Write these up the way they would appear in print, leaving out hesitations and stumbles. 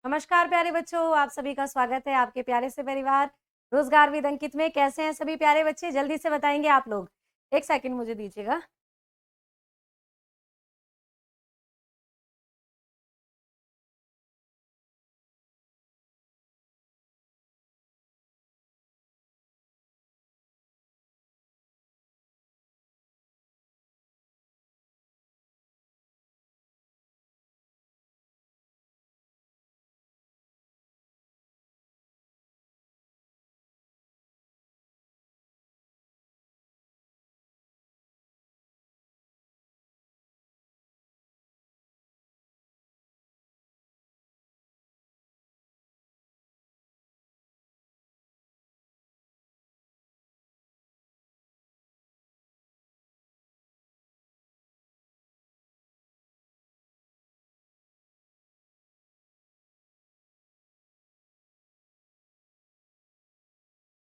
नमस्कार प्यारे बच्चों, आप सभी का स्वागत है आपके प्यारे से परिवार रोजगार विद अंकित में। कैसे हैं सभी प्यारे बच्चे? जल्दी से बताएंगे आप लोग। एक सेकंड मुझे दीजिएगा।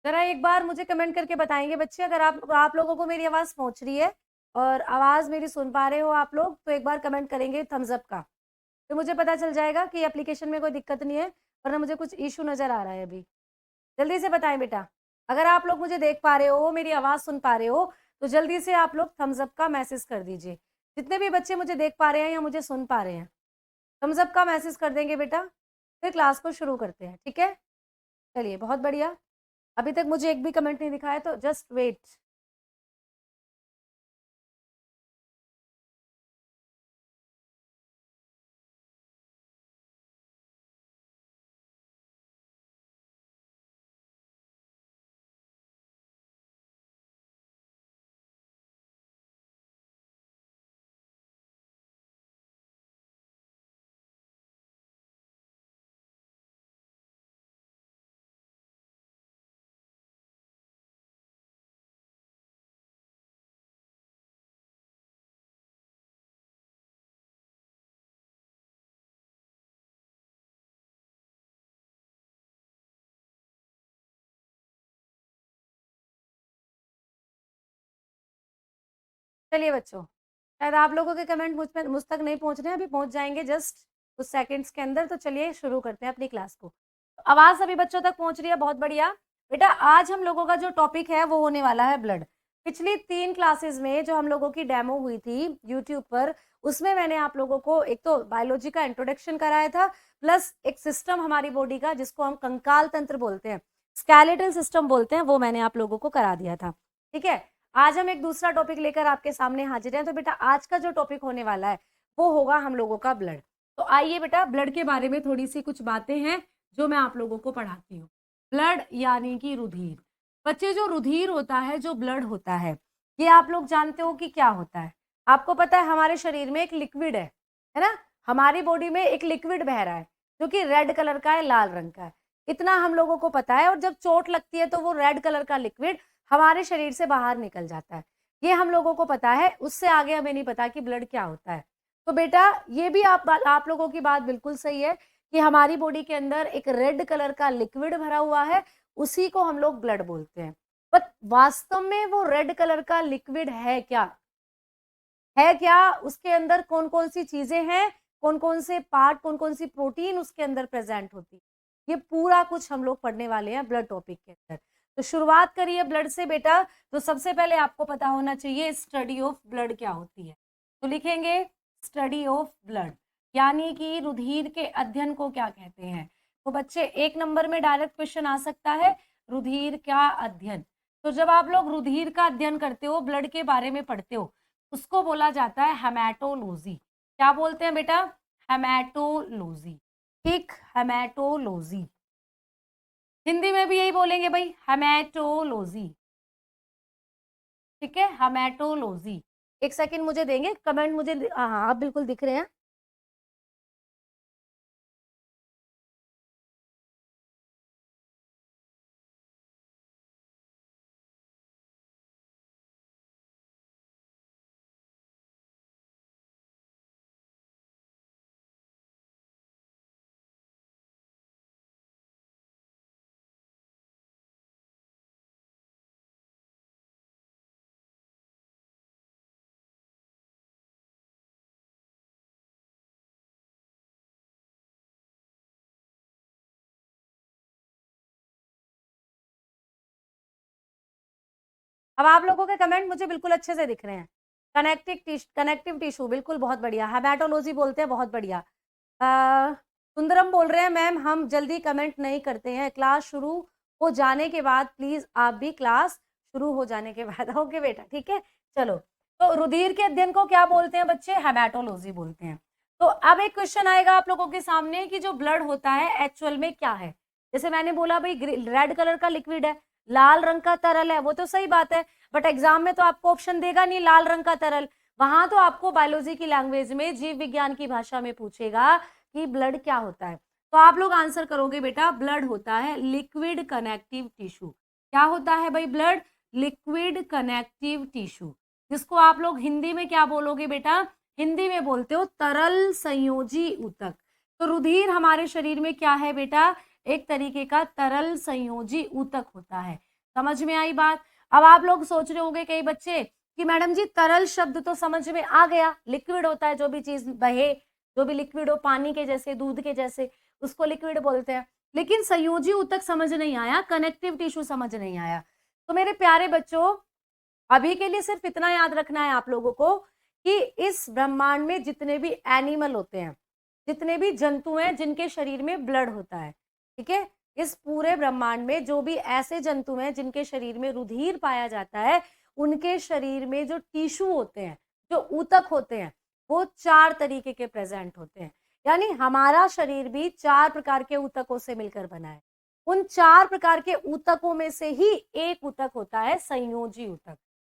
जरा एक बार मुझे कमेंट करके बताएंगे बच्चे, अगर आप लोगों को मेरी आवाज पहुंच रही है और आवाज मेरी सुन पा रहे हो आप लोग, तो एक बार कमेंट करेंगे थम्स अप का, तो मुझे पता चल जाएगा कि एप्लीकेशन में कोई दिक्कत नहीं है, वरना मुझे कुछ इशू नजर आ रहा है अभी। जल्दी से बताएं बेटा। अगर आप लोग मुझे देख पा रहे हो, मेरी आवाज सुन पा रहे हो, तो जल्दी से आप लोग थम्स अप का मैसेज कर दीजिए। जितने भी बच्चे मुझे देख पा रहे हैं या मुझे सुन पा रहे हैं, थम्स अप का मैसेज कर देंगे बेटा। फिर क्लास को शुरू करते हैं, ठीक है? चलिए, बहुत बढ़िया। अभी तक मुझे एक भी कमेंट नहीं दिखा है, तो जस्ट वेट। चलिए बच्चों, शायद आप लोगों के कमेंट मुझ तक नहीं पहुंच रहे हैं, अभी पहुंच जाएंगे जस्ट कुछ सेकंड्स के अंदर। तो चलिए शुरू करते हैं अपनी क्लास को। तो आवाज सभी बच्चों तक पहुंच रही है, बहुत बढ़िया। बेटा, आज हम लोगों का जो टॉपिक है वो होने वाला है ब्लड। पिछली 3 क्लासेस में जो हम लोगों की डेमो हुई थी यूट्यूब पर, उसमें मैंने आप लोगों को एक तो बायोलॉजी का इंट्रोडक्शन कराया था, प्लस एक सिस्टम हमारी बॉडी का जिसको हम कंकाल तंत्र बोलते हैं, स्केलेटल सिस्टम बोलते हैं, वो मैंने आप लोगों को करा दिया था। ठीक है? आज हम एक दूसरा टॉपिक लेकर आपके सामने हाजिर हैं। तो बेटा, आज का जो टॉपिक होने वाला है वो होगा हम लोगों का ब्लड। तो आइए बेटा, ब्लड के बारे में थोड़ी सी कुछ बातें हैं जो मैं आप लोगों को पढ़ाती हूँ। ब्लड यानी कि रुधिर। बच्चे, जो रुधिर होता है, जो ब्लड होता है आप लोग जानते हो कि क्या होता है? आपको पता है हमारे शरीर में एक लिक्विड है ना? हमारी बॉडी में एक लिक्विड बह रहा है जो कि रेड कलर का है, लाल रंग का है। इतना हम लोगों को पता है। और जब चोट लगती है तो वो रेड कलर का लिक्विड हमारे शरीर से बाहर निकल जाता है। ये हम लोगों को पता है, उससे आगे हमें नहीं पता कि ब्लड क्या होता है। तो बेटा, ये भी आप लोगों की बात बिल्कुल सही है कि हमारी बॉडी के अंदर एक रेड कलर का लिक्विड भरा हुआ है, उसी को हम लोग ब्लड बोलते हैं। बट वास्तव में वो रेड कलर का लिक्विड है क्या? है क्या? उसके अंदर कौन कौन सी चीजें हैं, कौन कौन से पार्ट, कौन कौन सी प्रोटीन उसके अंदर प्रेजेंट होती है, ये पूरा कुछ हम लोग पढ़ने वाले हैं ब्लड टॉपिक के अंदर। तो शुरुआत करिए ब्लड से बेटा। तो सबसे पहले आपको पता होना चाहिए स्टडी ऑफ ब्लड क्या होती है। तो लिखेंगे स्टडी ऑफ ब्लड, यानी कि रुधिर के अध्ययन को क्या कहते हैं। तो बच्चे, 1 नंबर में डायरेक्ट क्वेश्चन आ सकता है, रुधिर का अध्ययन। तो जब आप लोग रुधिर का अध्ययन करते हो, ब्लड के बारे में पढ़ते हो, उसको बोला जाता है हेमेटोलॉजी। क्या बोलते हैं बेटा? हेमेटोलॉजी। ठीक, हेमेटोलॉजी। हिंदी में भी यही बोलेंगे भाई, हेमेटोलॉजी। ठीक है, हेमेटोलॉजी। एक सेकंड मुझे देंगे, कमेंट मुझे, हाँ आप बिल्कुल दिख रहे हैं। अब आप लोगों के कमेंट मुझे बिल्कुल अच्छे से दिख रहे हैं। कनेक्टिव टिश्यू बिल्कुल बहुत बढ़िया। हेमाटोलॉजी बोलते हैं, बहुत बढ़िया। सुंदरम बोल रहे हैं मैम हम जल्दी कमेंट नहीं करते हैं, क्लास शुरू हो जाने के बाद प्लीज आप भी क्लास शुरू हो जाने के बाद ओके बेटा, ठीक है। चलो, तो रुधिर के अध्ययन को क्या बोलते हैं बच्चे? हेमाटोलॉजी बोलते हैं। तो अब एक क्वेश्चन आएगा आप लोगों के सामने कि जो ब्लड होता है एक्चुअल में क्या है। जैसे मैंने बोला भाई रेड कलर का लिक्विड है, लाल रंग का तरल है, वो तो सही बात है, बट एग्जाम में तो आपको ऑप्शन देगा नहीं लाल रंग का तरल। वहां तो आपको बायोलॉजी की लैंग्वेज में, जीव विज्ञान की भाषा में पूछेगा कि ब्लड क्या होता है। तो आप लोग आंसर करोगे बेटा ब्लड होता है लिक्विड कनेक्टिव टिश्यू। क्या होता है भाई ब्लड? लिक्विड कनेक्टिव टिश्यू, जिसको आप लोग हिंदी में क्या बोलोगे बेटा? हिंदी में बोलते हो तरल संयोजी ऊतक। तो रुधिर हमारे शरीर में क्या है बेटा? एक तरीके का तरल संयोजी ऊतक होता है। समझ में आई बात? अब आप लोग सोच रहे होंगे कई बच्चे कि मैडम जी तरल शब्द तो समझ में आ गया, लिक्विड होता है जो भी चीज बहे, जो भी लिक्विड हो, पानी के जैसे, दूध के जैसे, उसको लिक्विड बोलते हैं। लेकिन संयोजी ऊतक समझ नहीं आया, कनेक्टिव टिश्यू समझ नहीं आया। तो मेरे प्यारे बच्चों, अभी के लिए सिर्फ इतना याद रखना है आप लोगों को कि इस ब्रह्मांड में जितने भी एनिमल होते हैं, जितने भी जंतु हैं जिनके शरीर में ब्लड होता है, ठीक है, इस पूरे ब्रह्मांड में जो भी ऐसे जंतु हैं जिनके शरीर में रुधिर पाया जाता है, उनके शरीर में जो टिश्यू होते हैं, जो ऊतक होते हैं, वो 4 तरीके के प्रेजेंट होते हैं। यानी हमारा शरीर भी 4 प्रकार के ऊतकों से मिलकर बना है। उन 4 प्रकार के ऊतकों में से ही एक ऊतक होता है संयोजी ऊतक।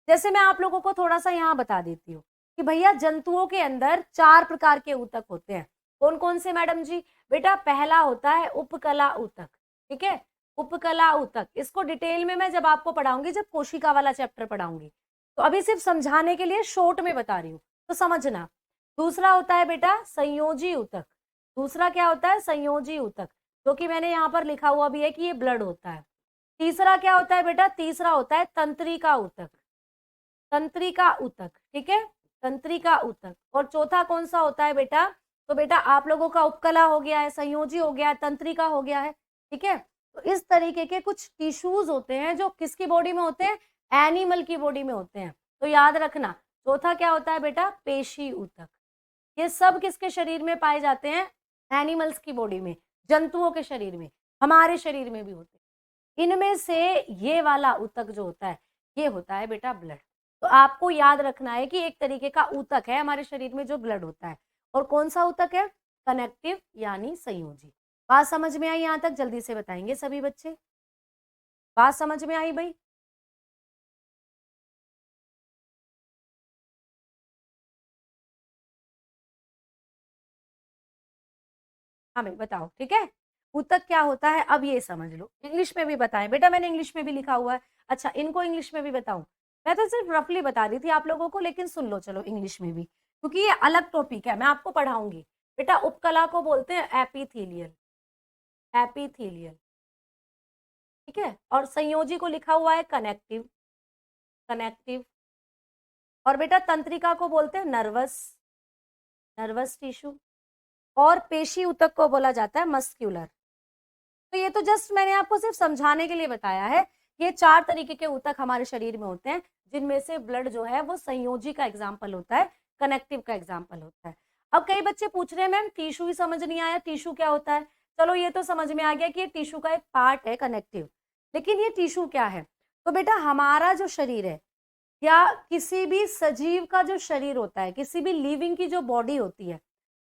जैसे मैं आप लोगों को थोड़ा सा यहाँ बता देती हूँ कि भैया जंतुओं के अंदर 4 प्रकार के ऊतक होते हैं। कौन कौन से मैडम जी? बेटा पहला होता है उपकला ऊतक, ठीक है, उपकला ऊतक। इसको डिटेल में मैं जब आपको पढ़ाऊंगी, जब कोशिका वाला चैप्टर पढ़ाऊंगी, तो अभी सिर्फ समझाने के लिए शॉर्ट में बता रही हूँ, तो समझना। दूसरा होता है बेटा संयोजी ऊतक। दूसरा क्या होता है? संयोजी ऊतक, जो कि मैंने यहाँ पर लिखा हुआ भी है कि ये ब्लड होता है। तीसरा क्या होता है बेटा? तीसरा होता है तंत्रिका ऊतक, तंत्रिका ऊतक, ठीक है, तंत्रिका ऊतक। और चौथा कौन सा होता है बेटा? तो बेटा आप लोगों का उपकला हो गया है, संयोजी हो गया है, तंत्रिका हो गया है, ठीक है। तो इस तरीके के कुछ टिश्यूज होते हैं जो किसकी बॉडी में होते हैं? एनिमल की बॉडी में होते हैं। तो याद रखना, चौथा क्या होता है बेटा? पेशी ऊतक। ये सब किसके शरीर में पाए जाते हैं? एनिमल्स की बॉडी में, जंतुओं के शरीर में, हमारे शरीर में भी होते हैं। इनमें से ये वाला ऊतक जो होता है, ये होता है बेटा ब्लड। तो आपको याद रखना है कि एक तरीके का ऊतक है हमारे शरीर में जो ब्लड होता है। और कौन सा ऊतक है? कनेक्टिव यानी संयोजी। बात समझ में आई? यहाँ तक जल्दी से बताएंगे सभी बच्चे। बात समझ में आई भाई? हाँ भाई बताओ, ठीक है। ऊतक क्या होता है अब ये समझ लो। इंग्लिश में भी बताएं बेटा, मैंने इंग्लिश में भी लिखा हुआ है। अच्छा, इनको इंग्लिश में भी बताऊं? मैं तो सिर्फ रफली बता दी थी आप लोगों को, लेकिन सुन लो चलो इंग्लिश में भी, क्योंकि ये अलग टॉपिक है, मैं आपको पढ़ाऊंगी। बेटा उपकला को बोलते हैं एपिथेलियल, एपिथेलियल, ठीक है। और संयोजी को लिखा हुआ है कनेक्टिव, कनेक्टिव। और बेटा तंत्रिका को बोलते हैं नर्वस, नर्वस टिश्यू। और पेशी ऊतक को बोला जाता है मस्क्यूलर। तो ये तो जस्ट मैंने आपको सिर्फ समझाने के लिए बताया है। ये 4 तरीके के ऊतक हमारे शरीर में होते हैं, जिनमें से ब्लड जो है वो संयोजी का एग्जाम्पल होता है, कनेक्टिव का एग्जाम्पल होता है। अब कई बच्चे पूछ रहे हैं मैम टिश्यू ही समझ नहीं आया, टिश्यू क्या होता है? चलो ये तो समझ में आ गया कि ये टिश्यू का एक पार्ट है कनेक्टिव, लेकिन ये टिश्यू क्या है? तो बेटा हमारा जो शरीर है, या किसी भी सजीव का जो शरीर होता है, किसी भी लिविंग की जो बॉडी होती है,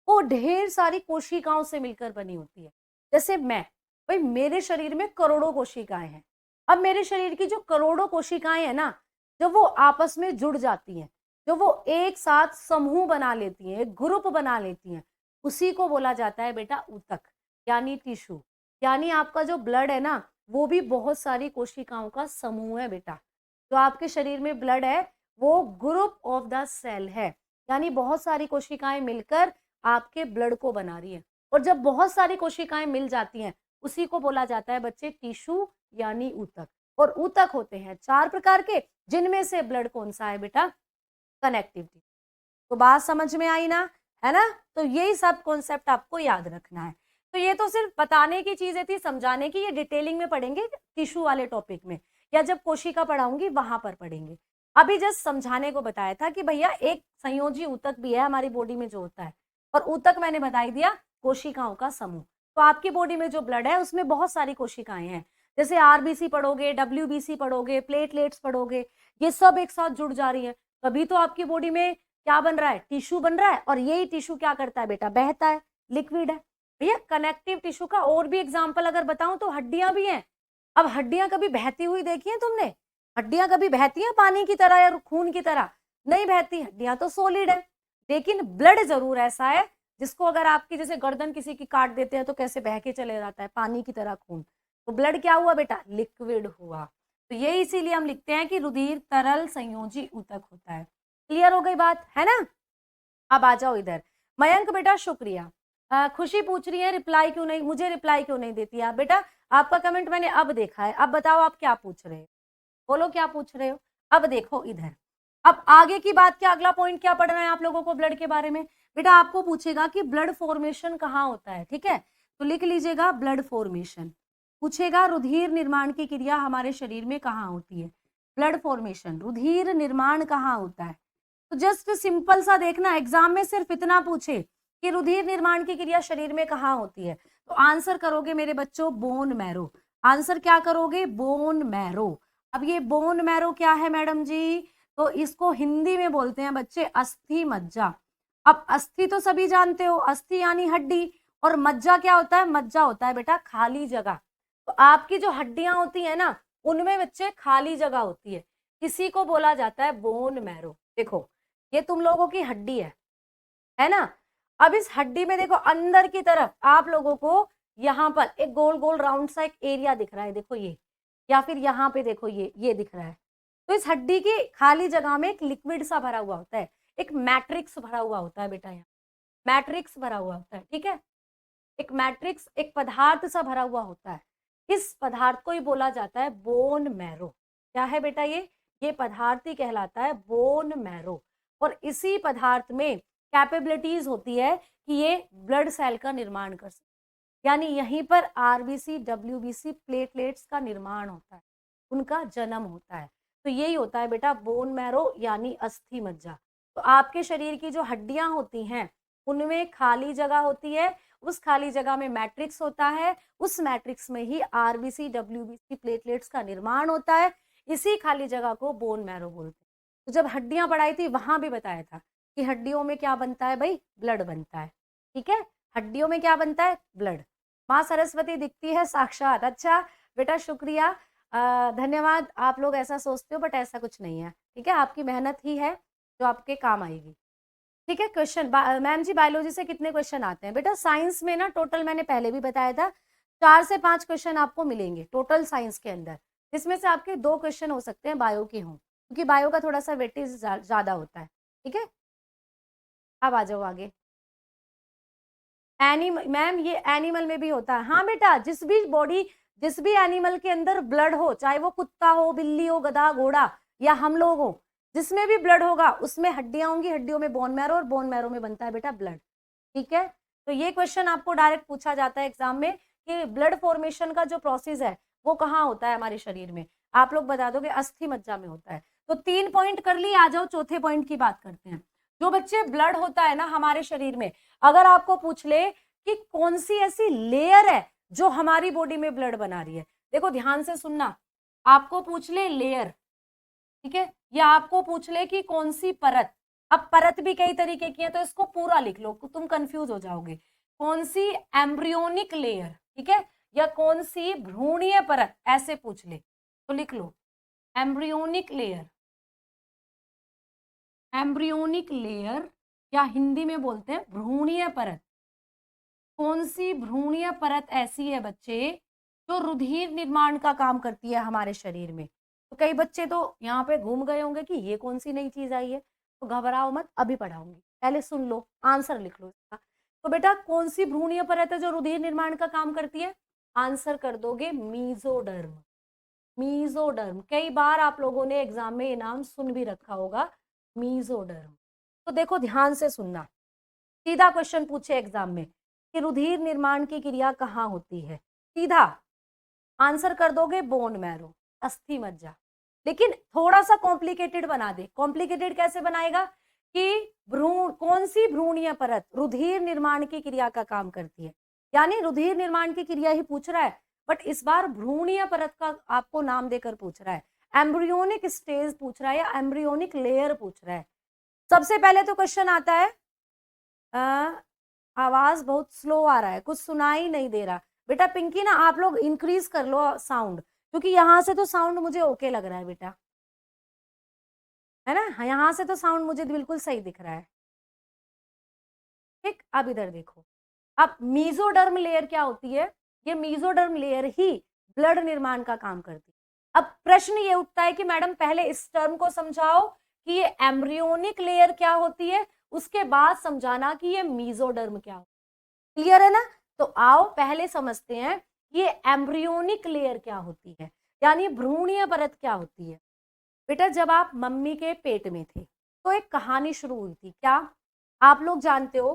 वो ढेर सारी कोशिकाओं से मिलकर बनी होती है। जैसे मैं, भाई मेरे शरीर में करोड़ों कोशिकाएं हैं। अब मेरे शरीर की जो करोड़ों कोशिकाएं हैं ना, जब वो आपस में जुड़ जाती हैं, जो वो एक साथ समूह बना लेती हैं, एक ग्रुप बना लेती हैं, उसी को बोला जाता है बेटा ऊतक, यानी टिश्यू। यानी आपका जो ब्लड है ना, वो भी बहुत सारी कोशिकाओं का समूह है बेटा। जो आपके शरीर में ब्लड है, वो ग्रुप ऑफ द सेल है, यानी बहुत सारी कोशिकाएं मिलकर आपके ब्लड को बना रही है। और जब बहुत सारी कोशिकाएं मिल जाती हैं, उसी को बोला जाता है बच्चे टिश्यू यानी ऊतक। और ऊतक होते हैं 4 प्रकार के, जिनमें से ब्लड कौन सा है बेटा? कनेक्टिविटी। तो बात समझ में आई ना, है ना? तो यही सब कॉन्सेप्ट आपको याद रखना है। तो ये तो सिर्फ बताने की चीजें थी, समझाने की, ये डिटेलिंग में पढ़ेंगे टिश्यू वाले टॉपिक में। या जब कोशिका पढ़ाऊंगी वहां पर पढ़ेंगे। अभी जस्ट समझाने को बताया था कि भैया एक संयोजी ऊतक भी है हमारी बॉडी में जो होता है, और ऊतक मैंने बता दिया कोशिकाओं का समूह। तो आपकी बॉडी में जो ब्लड है उसमें बहुत सारी कोशिकाएं हैं, जैसे आरबीसी पढ़ोगे, डब्ल्यूबीसी पढ़ोगे, प्लेटलेट्स पढ़ोगे, ये सब एक साथ जुड़ जा रही है, तभी तो आपकी बॉडी में क्या बन रहा है, टिश्यू बन रहा है, और यही टिश्यू क्या करता है बेटा, बहता है, लिक्विड है। भैया कनेक्टिव टिश्यू का और भी एग्जाम्पल अगर बताऊं तो हड्डियां भी हैं। अब हड्डियां कभी बहती हुई देखी है तुमने? हड्डियां कभी बहती हैं पानी की तरह या खून की तरह? नहीं बहती, हड्डियां तो सॉलिड है। लेकिन ब्लड जरूर ऐसा है जिसको अगर आपकी जैसे गर्दन किसी की काट देते हैं तो कैसे बह के चले जाता है पानी की तरह खून, तो ब्लड क्या हुआ बेटा, लिक्विड हुआ। तो ये इसीलिए हम लिखते हैं कि रुधिर तरल संयोजी ऊतक होता है। क्लियर हो गई बात, है ना? अब आ जाओ इधर। मयंक बेटा शुक्रिया। खुशी पूछ रही है रिप्लाई क्यों नहीं, मुझे रिप्लाई क्यों नहीं देती आप? बेटा आपका कमेंट मैंने अब देखा है, अब बताओ आप क्या पूछ रहे हो, बोलो क्या पूछ रहे हो। अब देखो इधर, अब आगे की बात क्या, अगला पॉइंट क्या पढ़ना है आप लोगों को ब्लड के बारे में। बेटा आपको पूछेगा कि ब्लड फॉर्मेशन कहाँ होता है, ठीक है, तो लिख लीजिएगा ब्लड फॉर्मेशन। पूछेगा रुधिर निर्माण की क्रिया हमारे शरीर में कहाँ होती है, ब्लड फॉर्मेशन, रुधिर निर्माण कहाँ होता है। तो जस्ट सिंपल सा देखना, एग्जाम में सिर्फ इतना पूछे कि रुधिर निर्माण की क्रिया शरीर में कहाँ होती है, तो आंसर करोगे मेरे बच्चों बोन मैरो। आंसर क्या करोगे, बोन मैरो। अब ये बोन मैरो क्या है मैडम जी, तो इसको हिंदी में बोलते हैं बच्चे अस्थि मज्जा। अब अस्थि तो सभी जानते हो, अस्थि यानी हड्डी, और मज्जा क्या होता है, मज्जा होता है बेटा खाली जगह। तो आपकी जो हड्डियां होती है ना, उनमें बच्चे खाली जगह होती है, इसी को बोला जाता है बोन मैरो। देखो ये तुम लोगों की हड्डी है ना? अब इस हड्डी में देखो अंदर की तरफ आप लोगों को यहाँ पर एक गोल गोल राउंड सा एक एरिया दिख रहा है, देखो ये, या फिर यहाँ पे देखो ये दिख रहा है। तो इस हड्डी की खाली जगह में एक लिक्विड सा भरा हुआ होता है, एक मैट्रिक्स भरा हुआ होता है बेटा, यहाँ मैट्रिक्स भरा हुआ होता है, ठीक है, एक मैट्रिक्स, एक पदार्थ सा भरा हुआ होता है। इस पदार्थ को ही बोला जाता है बोन मैरो। क्या है बेटा ये पदार्थ ही कहलाता है बोन मैरो। और इसी पदार्थ में कैपेबिलिटीज होती है कि ये ब्लड सेल का निर्माण कर सके, यानी यहीं पर आरबीसी, डब्ल्यूबीसी, प्लेटलेट्स का निर्माण होता है, उनका जन्म होता है। तो यही होता है बेटा बोन मैरो यानी अस्थि मज्जा। तो आपके शरीर की जो हड्डियां होती हैं उनमें खाली जगह होती है, उस खाली जगह में मैट्रिक्स होता है, उस मैट्रिक्स में ही आरबीसी, डब्ल्यूबीसी, प्लेटलेट्स का निर्माण होता है, इसी खाली जगह को बोन मैरो बोलते हैं। तो जब हड्डियां पढ़ाई थी वहां भी बताया था कि हड्डियों में क्या बनता है भाई, ब्लड बनता है, ठीक है, हड्डियों में क्या बनता है, ब्लड। माँ सरस्वती दिखती है साक्षात। अच्छा बेटा शुक्रिया, धन्यवाद, आप लोग ऐसा सोचते हो बट ऐसा कुछ नहीं है, ठीक है, आपकी मेहनत ही है जो आपके काम आएगी, ठीक है। क्वेश्चन मैम जी बायोलॉजी से कितने क्वेश्चन आते हैं? बेटा साइंस में ना टोटल मैंने पहले भी बताया था 4 से 5 क्वेश्चन आपको मिलेंगे टोटल साइंस के अंदर, जिसमें से आपके 2 क्वेश्चन हो सकते हैं बायो के हों, क्योंकि बायो का थोड़ा सा वेटेज ज्यादा होता है, ठीक है। अब आ जाओ आगे। मैम ये एनिमल में भी होता है, हाँ बेटा, जिस भी एनिमल के अंदर ब्लड हो, चाहे वो कुत्ता हो, बिल्ली हो, गधा, घोड़ा या हम लोग हो, जिसमें भी ब्लड होगा उसमें हड्डियां होंगी, हड्डियों में बोन मैरो, और बोन मैरो में बनता है बेटा ब्लड, ठीक है। तो ये क्वेश्चन आपको डायरेक्ट पूछा जाता है एग्जाम में कि ब्लड फॉर्मेशन का जो प्रोसेस है वो कहाँ होता है हमारे शरीर में, आप लोग बता दोगे अस्थि मज्जा में होता है। तो 3 पॉइंट कर लिए, आ जाओ चौथे पॉइंट की बात करते हैं। जो बच्चे ब्लड होता है ना हमारे शरीर में, अगर आपको पूछ ले कि कौन सी ऐसी लेयर है जो हमारी बॉडी में ब्लड बना रही है, देखो ध्यान से सुनना, आपको पूछ ले लेयर, ठीक है, या आपको पूछ ले कि कौन सी परत, अब परत भी कई तरीके की है तो इसको पूरा लिख लो, तुम कंफ्यूज हो जाओगे, कौन सी एम्ब्रियोनिक लेयर, ठीक है, या कौन सी भ्रूणीय परत, ऐसे पूछ ले तो लिख लो एम्ब्रियोनिक लेयर, एम्ब्रियोनिक लेयर, या हिंदी में बोलते हैं भ्रूणीय परत। कौन सी भ्रूणीय परत ऐसी है बच्चे जो रुधिर निर्माण का काम करती है हमारे शरीर में? तो कई बच्चे तो यहाँ पे घूम गए होंगे कि ये कौन सी नई चीज आई है, तो घबराओ मत, अभी पढ़ाऊंगी, पहले सुन लो, आंसर लिख लो इसका। तो बेटा कौन सी भ्रूणीय परत है जो रुधिर निर्माण का काम करती है? आंसर कर दोगे मीजोडर्म। मीजोडर्म, कई बार आप लोगों ने एग्जाम में ये नाम सुन भी रखा होगा, मीजोडर्म। तो देखो ध्यान से सुनना, सीधा क्वेश्चन पूछे एग्जाम में कि रुधिर निर्माण की क्रिया कहाँ होती है, सीधा आंसर कर दोगे बोन मैरो। अस्थि मज्जा। लेकिन थोड़ा सा कॉम्प्लिकेटेड बना दे। कॉम्प्लिकेटेड कैसे बनाएगा कि भ्रूण, कौन सी भ्रूणीय परत रुधिर निर्माण की क्रिया का काम करती है, यानी रुधिर निर्माण की क्रिया ही पूछ रहा है, बट इस बार भ्रूणीय परत का आपको नाम देकर पूछ रहा है, एम्ब्रियोनिक स्टेज पूछ रहा है या एम्ब्रियोनिक लेयर पूछ रहा है। सबसे पहले तो क्वेश्चन आता है, आवाज बहुत स्लो आ रहा है, कुछ सुनाई नहीं दे रहा। बेटा पिंकी ना आप लोग इंक्रीज कर लो साउंड, क्योंकि यहां से तो साउंड मुझे ओके लग रहा है बेटा, है ना, यहां से तो साउंड मुझे बिल्कुल सही दिख रहा है। ठीक, अब इधर देखो, अब मीजोडर्म लेयर क्या होती है, ये मीजोडर्म लेयर ही ब्लड निर्माण का काम करती है। अब प्रश्न ये उठता है कि मैडम पहले इस टर्म को समझाओ कि ये एम्ब्रियोनिक लेयर क्या होती है, उसके बाद समझाना कि ये मीजोडर्म क्या होती है। क्लियर है ना? तो आओ पहले समझते हैं ये एम्ब्रियोनिक लेयर क्या होती है, यानी भ्रूणीय परत क्या होती है। बेटा जब आप मम्मी के पेट में थे तो एक कहानी शुरू हुई थी, क्या आप लोग जानते हो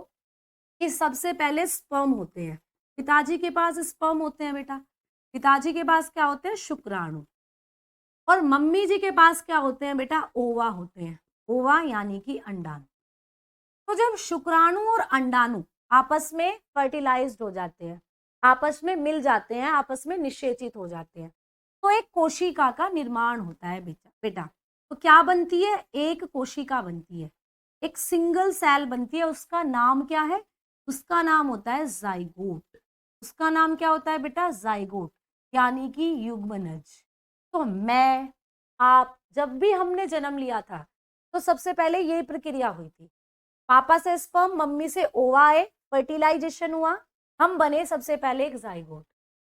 कि सबसे पहले स्पर्म होते हैं, पिताजी के पास स्पर्म होते हैं बेटा, पिताजी के पास क्या होते हैं, शुक्राणु, और मम्मी जी के पास क्या होते हैं बेटा, ओवा होते हैं, ओवा यानी कि अंडाणु। तो जब शुक्राणु और अंडाणु आपस में फर्टिलाइज्ड हो जाते हैं, आपस में मिल जाते हैं, आपस में निषेचित हो जाते हैं, तो एक कोशिका का निर्माण होता है बेटा। तो क्या बनती है, एक कोशिका बनती है, एक सिंगल सेल बनती है, उसका नाम क्या है, उसका नाम होता है जाइगोट। उसका नाम क्या होता है बेटा, जाइगोट, यानी कि युग्मनज। तो मैं, आप, जब भी हमने जन्म लिया था तो सबसे पहले यही प्रक्रिया हुई थी, पापा से स्पर्म, मम्मी से ओवा आए, फर्टिलाइजेशन हुआ, हम बने सबसे पहले एक जाइगोट।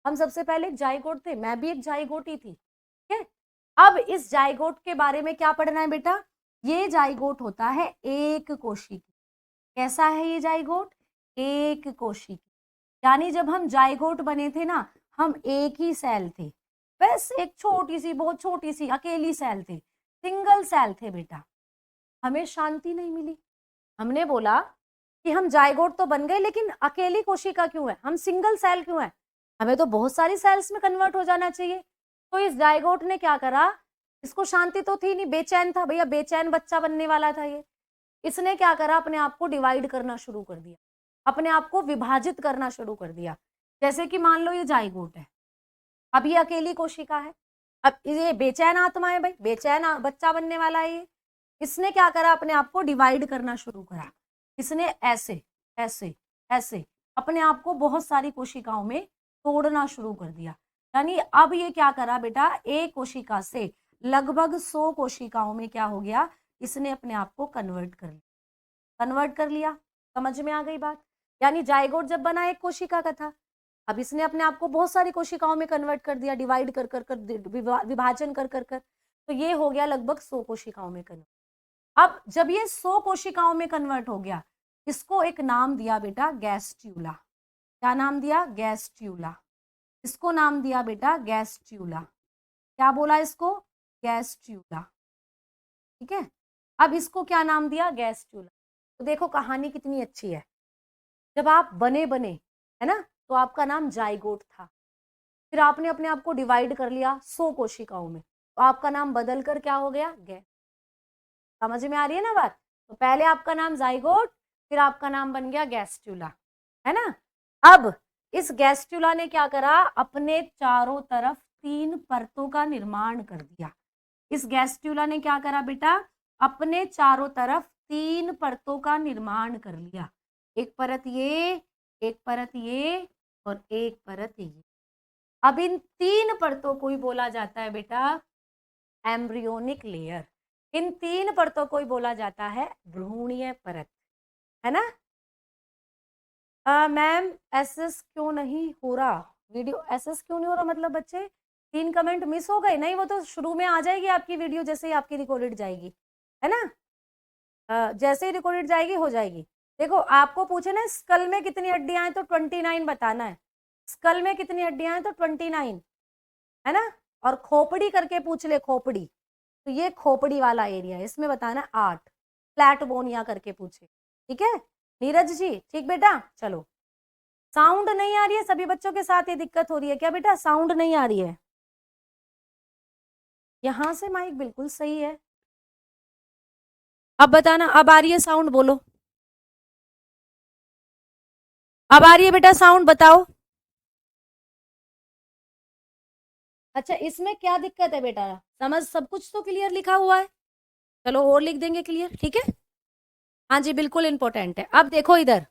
हम सबसे पहले एक जाइगोट थे, मैं भी एक जाइगोट ही थी। ठीक है, अब इस जाइगोट के बारे में क्या पढ़ना है बेटा, ये जाइगोट होता है एक कोशिकी। कैसा है ये जाइगोट, एक कोशिकी, यानी जब हम जाइगोट बने थे ना, हम एक ही सेल थे, बस एक छोटी सी, बहुत छोटी सी अकेली सेल थे, सिंगल सेल थे बेटा। हमें शांति नहीं मिली, हमने बोला कि हम जाइगोट तो बन गए लेकिन अकेली कोशिका क्यों है, हम सिंगल सेल क्यों है, हमें तो बहुत सारी सेल्स में कन्वर्ट हो जाना चाहिए। तो इस जाइगोट ने क्या करा, इसको शांति तो थी नहीं, बेचैन था भैया, बेचैन बच्चा बनने वाला था ये। इसने क्या करा, अपने आप को डिवाइड करना शुरू कर दिया, अपने आप को विभाजित करना शुरू कर दिया। जैसे कि मान लो ये जाइगोट है, अब ये अकेली कोशिका है, अब ये बेचैन आत्मा है भाई, बेचैन बच्चा बनने वाला है ये। इसने क्या करा, अपने आप को डिवाइड करना शुरू करा, इसने ऐसे ऐसे ऐसे अपने आप को बहुत सारी कोशिकाओं में तोड़ना शुरू कर दिया। यानी अब ये क्या करा बेटा, एक कोशिका से लगभग 100 कोशिकाओं में क्या हो गया, इसने अपने आप को कन्वर्ट कर लिया, कन्वर्ट कर लिया। समझ में आ गई बात? यानी जाइगोट जब बना एक कोशिका का था, अब इसने अपने आप को बहुत सारी कोशिकाओं में कन्वर्ट कर दिया, डिवाइड कर कर कर, विभाजन कर कर कर, तो ये हो गया लगभग 100 कोशिकाओं में कन्वर्ट। अब जब ये 100 कोशिकाओं में कन्वर्ट हो गया, इसको एक नाम दिया बेटा गैस्ट्यूला। क्या नाम दिया, गैस्ट्यूला। इसको नाम दिया बेटा गैस्ट्यूला। क्या बोला इसको, गैस्ट्यूला। ठीक है, अब इसको क्या नाम दिया, गैस्ट्यूला। तो देखो कहानी कितनी अच्छी है, जब आप बने है ना, तो आपका नाम जाइगोट था, फिर आपने अपने आप को डिवाइड कर लिया 100 कोशिकाओं में, तो आपका नाम बदल कर क्या हो गया, गैस। समझ में आ रही है ना बात? तो पहले आपका नाम जाइगोट, फिर आपका नाम बन गया गैस्ट्यूला, है ना। अब इस गैस्ट्यूला ने क्या करा, अपने चारों तरफ 3 परतों का निर्माण कर दिया। इस गैस्ट्यूला ने क्या करा बेटा, अपने चारों तरफ 3 परतों का निर्माण कर लिया, एक परत ये, एक परत ये, और एक परत ये। अब इन 3 परतों को ही बोला जाता है बेटा एम्ब्रियोनिक लेयर। इन 3 परतों को ही बोला जाता है भ्रूणीय परत, है ना। मैम एसएस क्यों नहीं हो रहा, वीडियो एसएस क्यों नहीं हो रहा, मतलब बच्चे 3 कमेंट मिस हो गए? नहीं, वो तो शुरू में आ जाएगी आपकी वीडियो, जैसे ही आपकी रिकॉर्डेड जाएगी, है ना। जैसे ही रिकॉर्डेड जाएगी हो जाएगी। देखो आपको पूछे ना स्कल में कितनी हड्डियां हैं, तो 29 बताना है। स्कल में कितनी हड्डियां हैं, तो 29, है ना। और खोपड़ी करके पूछ ले, खोपड़ी, तो ये खोपड़ी वाला एरिया है, इसमें बताना 8। फ्लैट बोनिया करके पूछे, ठीक है नीरज जी, ठीक बेटा। चलो, साउंड नहीं आ रही है, सभी बच्चों के साथ ये दिक्कत हो रही है क्या बेटा, साउंड नहीं आ रही है? यहाँ से माइक बिल्कुल सही है। अब बताना, अब आ रही है साउंड, बोलो। अब आ रही है बेटा साउंड, बताओ। अच्छा, इसमें क्या दिक्कत है बेटा? समझ सब कुछ तो क्लियर लिखा हुआ है। चलो और लिख देंगे क्लियर, ठीक है। हाँ जी, बिल्कुल इंपॉर्टेंट है। अब देखो इधर,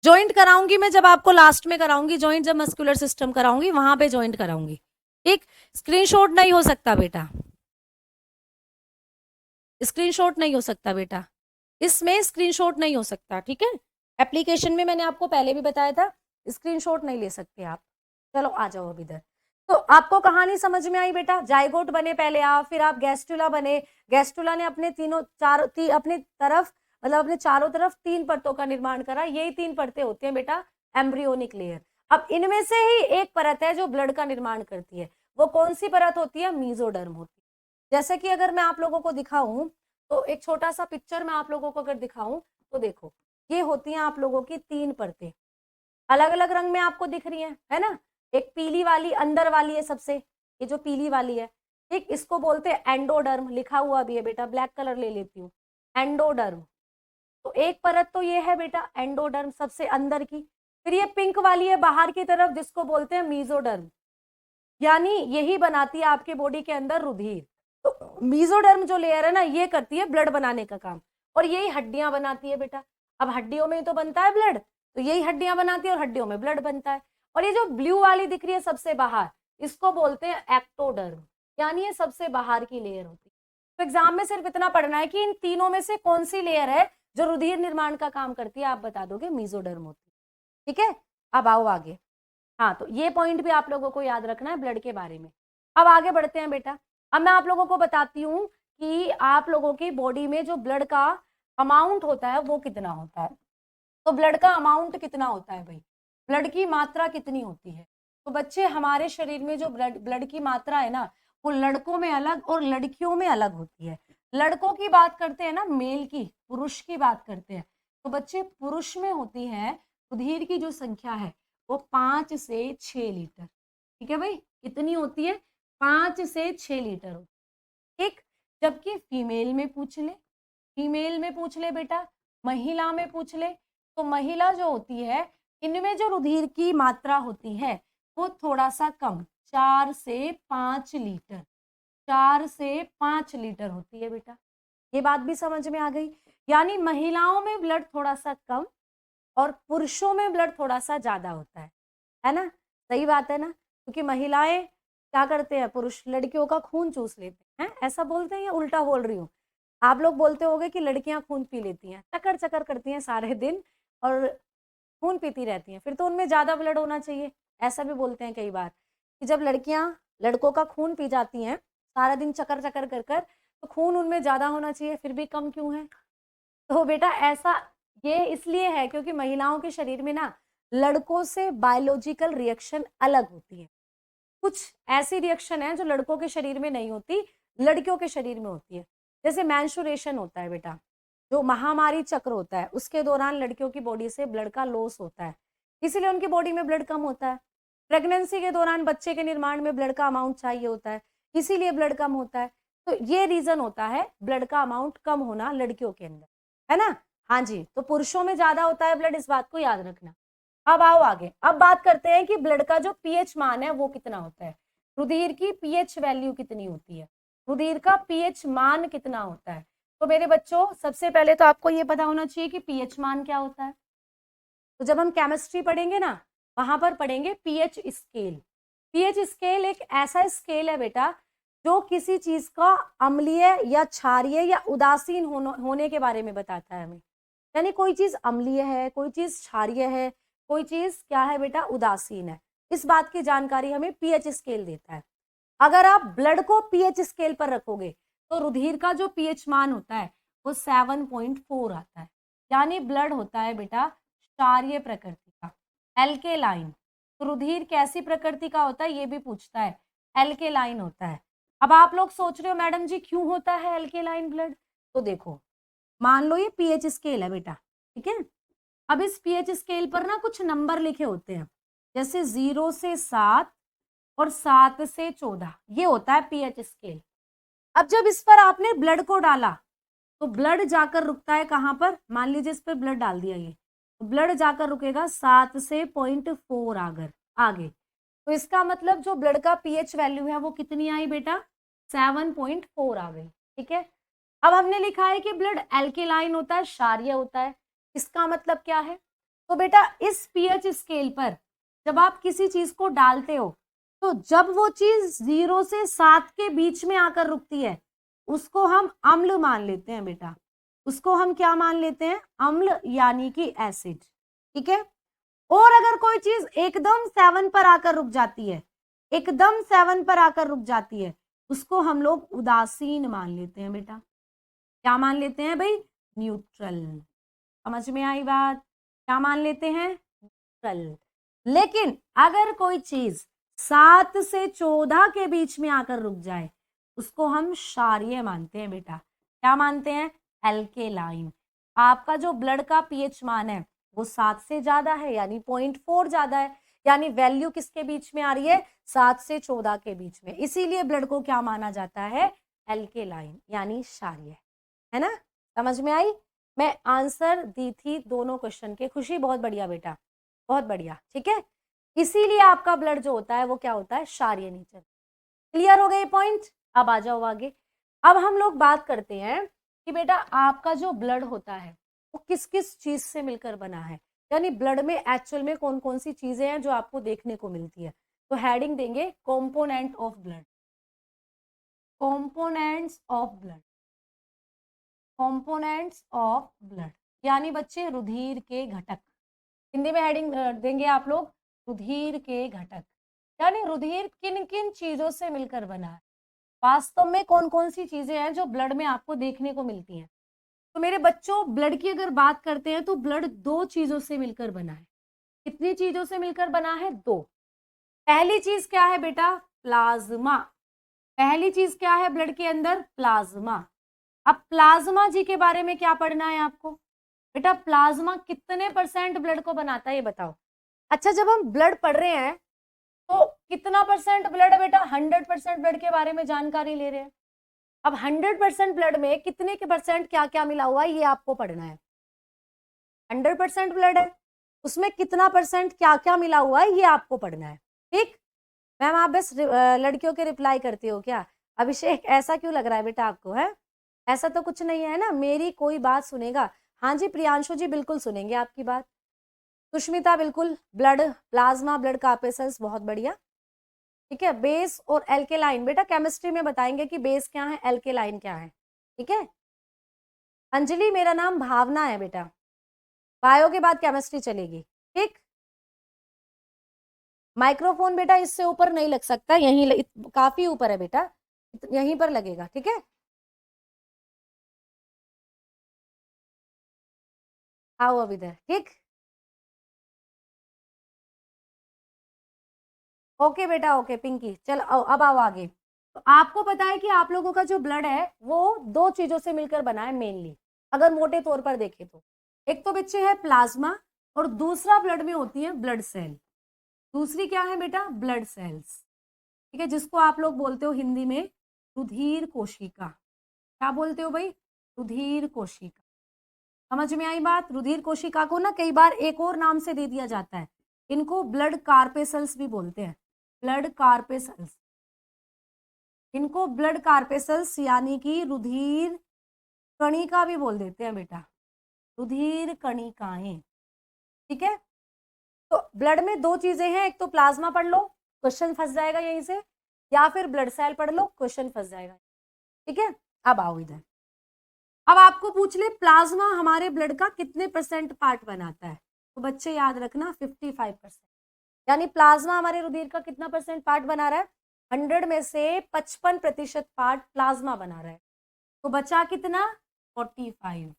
ज्वाइंट कराऊंगी मैं जब आपको लास्ट में कराऊंगी ज्वाइंट, जब मस्कुलर सिस्टम कराऊंगी वहां पे ज्वाइंट कराऊंगी। ठीक, स्क्रीनशॉट नहीं हो सकता बेटा, स्क्रीनशॉट नहीं हो सकता बेटा, इसमें स्क्रीनशॉट नहीं हो सकता, ठीक है। एप्लीकेशन में मैंने आपको पहले भी बताया था, स्क्रीनशॉट नहीं ले सकते आप। चलो आ जाओ अब इधर। तो आपको कहानी समझ में आई बेटा? जाइगोट बने पहले आप, फिर आप गैस्ट्रुला बने। गैस्ट्रुला ने अपने तीनों अपनी तरफ, मतलब अपने चारों तरफ 3 परतों का निर्माण करा। यही 3 परतें होती हैं बेटा एम्ब्रियोनिक लेयर। अब इनमें से ही एक परत है जो ब्लड का निर्माण करती है। वो कौन सी परत होती है? मीजोडर्म होती है। जैसे कि अगर मैं आप लोगों को दिखाऊं, तो एक छोटा सा पिक्चर मैं आप लोगों को अगर दिखाऊं, तो देखो ये होती हैं आप लोगों की 3 परतें, अलग अलग रंग में आपको दिख रही है ना। एक पीली वाली अंदर वाली है सबसे, ये जो पीली वाली है, ठीक, इसको बोलते हैं एंडोडर्म, लिखा हुआ भी है बेटा, ब्लैक कलर ले लेती हूँ, एंडोडर्म। तो एक परत तो ये है बेटा एंडोडर्म, सबसे अंदर की। फिर ये पिंक वाली है बाहर की तरफ, जिसको बोलते हैं मीजोडर्म, यानी यही बनाती है आपके बॉडी के अंदर रुधिर। तो मीजोडर्म जो लेयर है ना, ये करती है ब्लड बनाने का काम, और यही हड्डियां बनाती है बेटा। अब हड्डियों में तो बनता है ब्लड, तो यही हड्डियां बनाती है और हड्डियों में ब्लड बनता है। और ये जो ब्लू वाली दिख रही है सबसे बाहर, इसको बोलते हैं एक्टोडर्म, यानी ये सबसे बाहर की लेयर होती है। तो एग्जाम में सिर्फ इतना पढ़ना है कि इन तीनों में से कौन सी लेयर है जो रुधिर निर्माण का काम करती है, आप बता दोगे मीजोडर्म होती है, ठीक है। अब आओ आगे। हाँ, तो ये पॉइंट भी आप लोगों को याद रखना है ब्लड के बारे में। अब आगे बढ़ते हैं बेटा। अब मैं आप लोगों को बताती हूँ कि आप लोगों की बॉडी में जो ब्लड का अमाउंट होता है वो कितना होता है। तो ब्लड का अमाउंट कितना होता है भाई? ब्लड की मात्रा कितनी होती है? तो बच्चे, हमारे शरीर में जो ब्लड की मात्रा है ना, वो लड़कों में अलग और लड़कियों में अलग होती है। लड़कों की बात करते हैं ना, मेल की, पुरुष की बात करते हैं, तो बच्चे पुरुष में होती है रुधिर की जो संख्या है वो 5 से 6 लीटर। ठीक है भाई, कितनी होती है? 5 से 6 लीटर होती है, ठीक। जबकि फीमेल में पूछ ले, फीमेल में पूछ ले बेटा, महिला में पूछ ले, तो महिला जो होती है, इनमें जो रुधिर की मात्रा होती है वो थोड़ा सा कम, 4 से 5 लीटर, 4 से 5 लीटर होती है बेटा। ये बात भी समझ में आ गई? यानी महिलाओं में ब्लड थोड़ा सा कम और पुरुषों में ब्लड थोड़ा सा ज्यादा होता है ना? सही बात है ना? क्योंकि महिलाएं क्या करते हैं, पुरुष लड़कियों का खून चूस लेते हैं, ऐसा बोलते हैं या उल्टा बोल रही हूँ? आप लोग बोलते होगे कि लड़कियां खून पी लेती हैं, चक्कर चक्कर करती हैं सारे दिन और खून पीती रहती हैं, फिर तो उनमें ज्यादा ब्लड होना चाहिए। ऐसा भी बोलते हैं कई बार कि जब लड़कियां लड़कों का खून पी जाती हैं सारा दिन चक्कर चक्कर कर कर, तो खून उनमें ज्यादा होना चाहिए, फिर भी कम क्यों है? तो बेटा ऐसा ये इसलिए है क्योंकि महिलाओं के शरीर में ना लड़कों से बायोलॉजिकल रिएक्शन अलग होती है। कुछ ऐसी रिएक्शन है जो लड़कों के शरीर में नहीं होती, लड़कियों के शरीर में होती है। जैसे मेंस्ट्रुएशन होता है बेटा, जो महामारी चक्र होता है, उसके दौरान लड़कियों की बॉडी से ब्लड का लॉस होता है, इसीलिए उनकी बॉडी में ब्लड कम होता है। प्रेगनेंसी के दौरान बच्चे के निर्माण में ब्लड का अमाउंट चाहिए होता है, इसीलिए ब्लड कम होता है। तो ये रीजन होता है ब्लड का अमाउंट कम होना लड़कियों के अंदर, है ना? हाँ जी, तो पुरुषों में ज्यादा होता है ब्लड, इस बात को याद रखना। अब आओ आगे, अब बात करते हैं कि ब्लड का जो पीएच मान है वो कितना होता है, रुधिर की पीएच वैल्यू कितनी होती है, रुधिर का पीएच मान कितना होता है। तो मेरे बच्चों, सबसे पहले तो आपको ये पता होना चाहिए कि पीएच मान क्या होता है। तो जब हम केमिस्ट्री पढ़ेंगे ना, वहां पर पढ़ेंगे पीएच स्केल। पीएच स्केल एक ऐसा स्केल है बेटा जो किसी चीज का अम्लीय या क्षारीय या उदासीन होने के बारे में बताता है हमें। यानी कोई चीज अम्लीय है, कोई चीज क्षारीय है, कोई चीज क्या है बेटा, उदासीन है, इस बात की जानकारी हमें पीएच स्केल देता है। अगर आप ब्लड को पीएच स्केल पर रखोगे तो रुधिर का जो पीएच मान होता है वो 7.4 आता है। यानी ब्लड होता है बेटा क्षारीय प्रकृति का, एल्केलाइन। तो रुधिर कैसी प्रकृति का होता है ये भी पूछता है, एल्केलाइन होता है। अब आप लोग सोच रहे हो मैडम जी क्यों होता है एल्केलाइन ब्लड? तो देखो, मान लो ये पीएच स्केल है बेटा, ठीक है। अब इस पीएच स्केल पर ना कुछ नंबर लिखे होते हैं, जैसे 0 से 7, और 7 से 14, ये होता है पीएच स्केल। अब जब इस पर आपने ब्लड को डाला तो ब्लड जाकर रुकता है कहाँ पर, मान लीजिए इस पर ब्लड डाल दिया, ये तो ब्लड जाकर रुकेगा 7 से 0.4 आगे। तो इसका मतलब जो ब्लड का पीएच वैल्यू है वो कितनी आई बेटा, 7.4 आ गई। ठीक है, अब हमने लिखा है कि ब्लड एल्केलाइन होता है, क्षारीय होता है। इसका मतलब क्या है, तो बेटा इस पीएच स्केल पर जब आप किसी चीज को डालते हो तो जब वो चीज 0 से 7 के बीच में आकर रुकती है उसको हम अम्ल मान लेते हैं बेटा। उसको हम क्या मान लेते हैं, अम्ल यानी कि एसिड। ठीक है, और अगर कोई चीज एकदम 7 पर आकर रुक जाती है, एकदम 7 पर आकर रुक जाती है, उसको हम लोग उदासीन मान लेते हैं बेटा। क्या मान लेते हैं भाई, न्यूट्रल। समझ में आई बात, क्या मान लेते हैं, न्यूट्रल। लेकिन अगर कोई चीज 7 से 14 के बीच में आकर रुक जाए उसको हम क्षारीय मानते हैं बेटा। क्या मानते हैं, एल्केलाइन। आपका जो ब्लड का पीएच मान है वो 7 से ज्यादा है यानी 0.4 ज्यादा है, यानी वैल्यू किसके बीच में आ रही है, 7 से 14 के बीच में, इसीलिए ब्लड को क्या माना जाता है, एल्केलाइन यानी क्षारीय। है ना, समझ में आई। मैं आंसर दी थी दोनों क्वेश्चन के, खुशी बहुत बढ़िया बेटा, बहुत बढ़िया। ठीक है, इसीलिए आपका ब्लड जो होता है वो क्या होता है, क्षारीय नेचर। क्लियर हो गए पॉइंट, अब आ जाओ आगे। अब हम लोग बात करते हैं कि बेटा आपका जो ब्लड होता है वो किस किस चीज से मिलकर बना है, यानी ब्लड में एक्चुअल में कौन कौन सी चीजें हैं जो आपको देखने को मिलती है। तो हेडिंग देंगे component of blood, components of blood, components of blood यानी बच्चे रुधिर के घटक। हिंदी में हेडिंग देंगे आप लोग, रुधिर के घटक, यानी रुधिर किन किन चीजों से मिलकर बना है, वास्तव में कौन कौन सी चीजें हैं जो ब्लड में आपको देखने को मिलती हैं। तो मेरे बच्चों ब्लड की अगर बात करते हैं तो ब्लड दो चीजों से मिलकर बना है। कितनी चीजों से मिलकर बना है, दो। पहली चीज क्या है बेटा, प्लाज्मा। पहली चीज क्या है ब्लड के अंदर, प्लाज्मा। अब प्लाज्मा जी के बारे में क्या पढ़ना है आपको, बेटा प्लाज्मा कितने % ब्लड को बनाता है ये बताओ। अच्छा जब हम ब्लड पढ़ रहे हैं तो कितना % ब्लड है बेटा, 100% ब्लड के बारे में जानकारी ले रहे हैं। अब 100% ब्लड में कितने के % क्या क्या मिला हुआ है ये आपको पढ़ना है। 100% ब्लड है, उसमें कितना % क्या क्या मिला हुआ है ये आपको पढ़ना है। ठीक, मैम आप बस लड़कियों के रिप्लाई करती हो क्या, अभिषेक ऐसा क्यों लग रहा है बेटा आपको, है ऐसा तो कुछ नहीं है ना, मेरी कोई बात सुनेगा। हाँ जी प्रियांशु जी बिल्कुल सुनेंगे आपकी बात, सुष्मिता बिल्कुल, ब्लड प्लाज्मा ब्लड कार्पेसल्स बहुत बढ़िया। ठीक है, बेस और एल्केलाइन बेटा केमिस्ट्री में बताएंगे कि बेस क्या है एल्केलाइन क्या है। ठीक है, अंजलि मेरा नाम भावना है बेटा, बायो के बाद केमिस्ट्री चलेगी। ठीक, माइक्रोफोन बेटा इससे ऊपर नहीं लग सकता, यहीं काफी ऊपर है बेटा, यहीं पर लगेगा। ठीक है, आओ अब इधर। ठीक, ओके बेटा ओके पिंकी, चल अब आओ आगे। तो आपको पता है कि आप लोगों का जो ब्लड है वो दो चीजों से मिलकर बना है मेनली, अगर मोटे तौर पर देखें तो। एक तो बच्चे है प्लाज्मा और दूसरा ब्लड में होती है ब्लड सेल। दूसरी क्या है बेटा, ब्लड सेल्स। ठीक है, जिसको आप लोग बोलते हो हिंदी में रुधिर कोशिका। क्या बोलते हो भाई, रुधिर कोशिका। समझ में आई बात, रुधिर कोशिका को ना कई बार एक और नाम से दे दिया जाता है, इनको ब्लड कार्पेसल्स भी बोलते हैं, ब्लड कार्पेसल्स। इनको ब्लड कार्पेसल्स यानी कि रुधिर कणिका भी बोल देते हैं बेटा, रुधिर कणिकाएं। ठीक है, तो ब्लड में दो चीजें हैं, एक तो प्लाज्मा पढ़ लो क्वेश्चन फंस जाएगा यहीं से, या फिर ब्लड सेल पढ़ लो क्वेश्चन फंस जाएगा। ठीक है, अब आओ इधर। अब आपको पूछ ले प्लाज्मा हमारे ब्लड का कितने % पार्ट बनाता है, तो बच्चे याद रखना 55%, यानी प्लाज्मा हमारे रुधिर का कितना % पार्ट बना रहा है, 100 में से 55% पार्ट प्लाज्मा बना रहा है। तो बचा कितना, 45।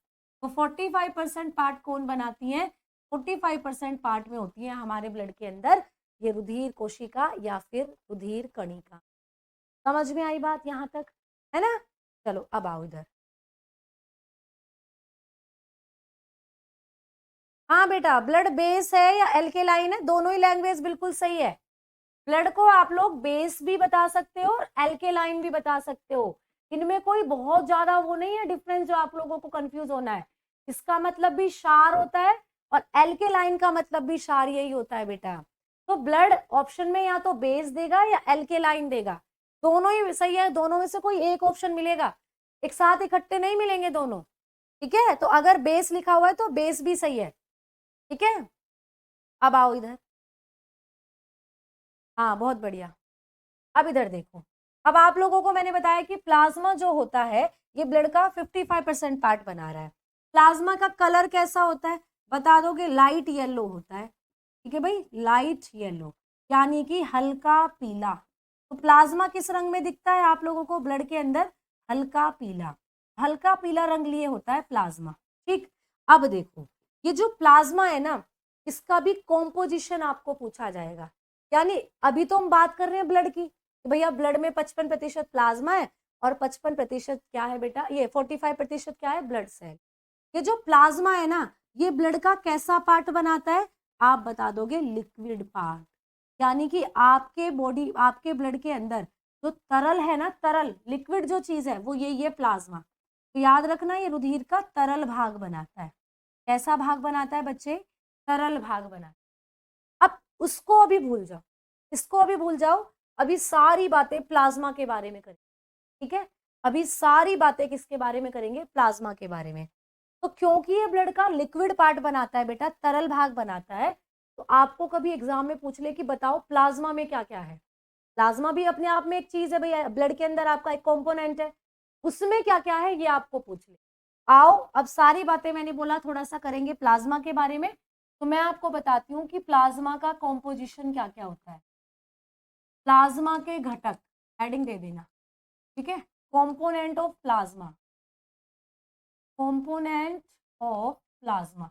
तो 45% पार्ट कौन बनाती है, 45% पार्ट में होती है हमारे ब्लड के अंदर ये रुधिर कोशिका या फिर रुधिर कणिका। समझ में आई बात यहां तक, है ना। चलो अब आओ इधर। हाँ बेटा ब्लड बेस है या एल्केलाइन है, दोनों ही लैंग्वेज बिल्कुल सही है। ब्लड को आप लोग बेस भी बता सकते हो और एल्केलाइन भी बता सकते हो। इनमें कोई बहुत ज्यादा वो नहीं है डिफरेंस जो आप लोगों को कंफ्यूज होना है। इसका मतलब भी क्षार होता है और एल्केलाइन का मतलब भी क्षार यही होता है बेटा। तो ब्लड ऑप्शन में या तो बेस देगा या एल्केलाइन देगा, दोनों ही सही है, दोनों में से कोई एक ऑप्शन मिलेगा, एक साथ इकट्ठे नहीं मिलेंगे दोनों। ठीक है, तो अगर बेस लिखा हुआ है तो बेस भी सही है। ठीक है, अब आओ इधर। हाँ बहुत बढ़िया। अब इधर देखो, अब आप लोगों को मैंने बताया कि प्लाज्मा जो होता है ये ब्लड का 55% पार्ट बना रहा है। प्लाज्मा का कलर कैसा होता है बता दोगे? लाइट येलो होता है। ठीक है भाई, लाइट येलो यानी कि हल्का पीला। तो प्लाज्मा किस रंग में दिखता है आप लोगों को ब्लड के अंदर? हल्का पीला। हल्का पीला रंग लिए होता है प्लाज्मा। ठीक, अब देखो ये जो प्लाज्मा है ना, इसका भी कॉम्पोजिशन आपको पूछा जाएगा। यानी अभी तो हम बात कर रहे हैं ब्लड की, भैया ब्लड में 55% प्लाज्मा है और 55% क्या है बेटा, ये 45% क्या है? Blood cell. ये जो प्लाज्मा है ना, ये ब्लड का कैसा पार्ट बनाता है? आप बता दोगे लिक्विड पार्ट। यानी कि आपके बॉडी, आपके ब्लड के अंदर जो तरल है ना, तरल लिक्विड जो चीज है वो ये प्लाज्मा। तो याद रखना ये रुधिर का तरल भाग बनाता है। कैसा भाग बनाता है बच्चे? तरल भाग बनाता है। अब उसको अभी भूल जाओ, इसको अभी भूल जाओ, अभी सारी बातें प्लाज्मा के बारे में करें। ठीक है, अभी सारी बातें किसके बारे में करेंगे? प्लाज्मा के बारे में। तो क्योंकि ये ब्लड का लिक्विड पार्ट बनाता है बेटा, तरल भाग बनाता है, तो आपको कभी एग्जाम में पूछ ले कि बताओ प्लाज्मा में क्या क्या है। प्लाज्मा भी अपने आप में एक चीज है भैया, ब्लड के अंदर आपका एक कंपोनेंट है, उसमें क्या क्या है ये आपको पूछ ले। आओ अब सारी बातें मैंने बोला थोड़ा सा करेंगे प्लाज्मा के बारे में। तो मैं आपको बताती हूँ कि प्लाज्मा का कॉम्पोजिशन क्या क्या होता है। प्लाज्मा के घटक, हेडिंग दे देना। ठीक है, component of plasma, component of plasma.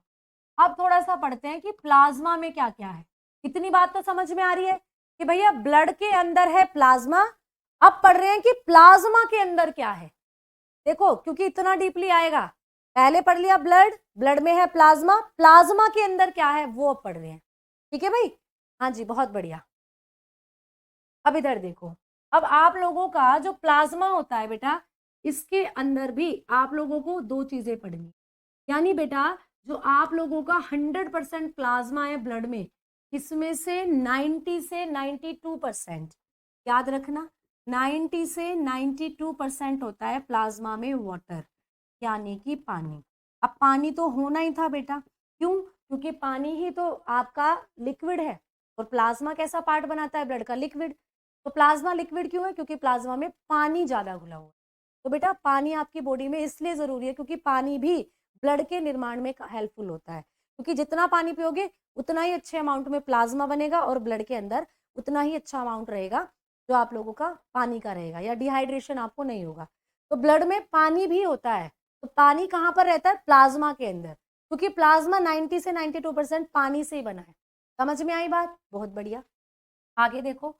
अब थोड़ा सा पढ़ते हैं कि प्लाज्मा में क्या क्या है। इतनी बात तो समझ में आ रही है कि भैया ब्लड के अंदर है प्लाज्मा। अब पढ़ रहे हैं कि प्लाज्मा के अंदर क्या है। देखो क्योंकि इतना डीपली आएगा, पहले पढ़ लिया ब्लड, ब्लड में है प्लाज्मा, प्लाज्मा के अंदर क्या है वो अब पढ़ रहे हैं। ठीक है भाई, हाँ जी बहुत बढ़िया। अब इधर देखो, अब आप लोगों का जो प्लाज्मा होता है बेटा, इसके अंदर भी आप लोगों को दो चीजें पढ़नी। यानी बेटा जो आप लोगों का 100% प्लाज्मा है ब्लड में, इसमें से 90 से 92%, याद रखना 90 से 92% होता है प्लाज्मा में वाटर, यानी कि पानी। अब पानी तो होना ही था बेटा, क्यों? क्योंकि पानी ही तो आपका लिक्विड है और प्लाज्मा कैसा पार्ट बनाता है ब्लड का? लिक्विड। तो प्लाज्मा लिक्विड क्यों है? क्योंकि प्लाज्मा में पानी ज्यादा घुला हुआ है। तो बेटा पानी आपकी बॉडी में इसलिए जरूरी है क्योंकि पानी भी ब्लड के निर्माण में हेल्पफुल होता है। क्योंकि जितना पानी पियोगे उतना ही अच्छे अमाउंट में प्लाज्मा बनेगा और ब्लड के अंदर उतना ही अच्छा अमाउंट रहेगा जो आप लोगों का पानी का रहेगा, या डिहाइड्रेशन आपको नहीं होगा। तो ब्लड में पानी भी होता है। तो पानी कहाँ पर रहता है? प्लाज्मा के अंदर, क्योंकि प्लाज्मा 90 से 92% पानी से ही बना है। समझ में आई बात? बहुत बढ़िया। आगे देखो,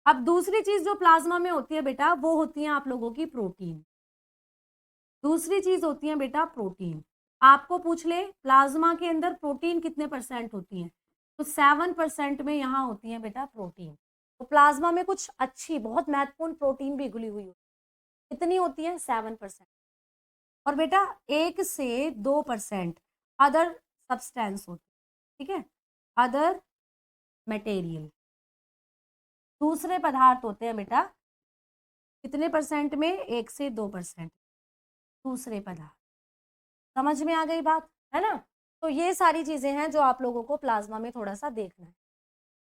अब दूसरी चीज जो प्लाज्मा में होती है बेटा वो होती है आप लोगों की प्रोटीन। दूसरी चीज होती है बेटा प्रोटीन। आपको पूछ ले प्लाज्मा के अंदर प्रोटीन कितने परसेंट होती है, तो 7% में यहाँ होती है बेटा प्रोटीन। तो प्लाज्मा में कुछ अच्छी बहुत महत्वपूर्ण प्रोटीन भी घुली हुई होती है। कितनी होती है? 7%। और बेटा 1 से 2% अदर सब्सटेंस होती है। ठीक है, अदर मटेरियल, दूसरे पदार्थ होते हैं बेटा। कितने परसेंट में? 1 से 2% दूसरे पदार्थ। समझ में आ गई बात, है ना? तो ये सारी चीजें हैं जो आप लोगों को प्लाज्मा में थोड़ा सा देखना है।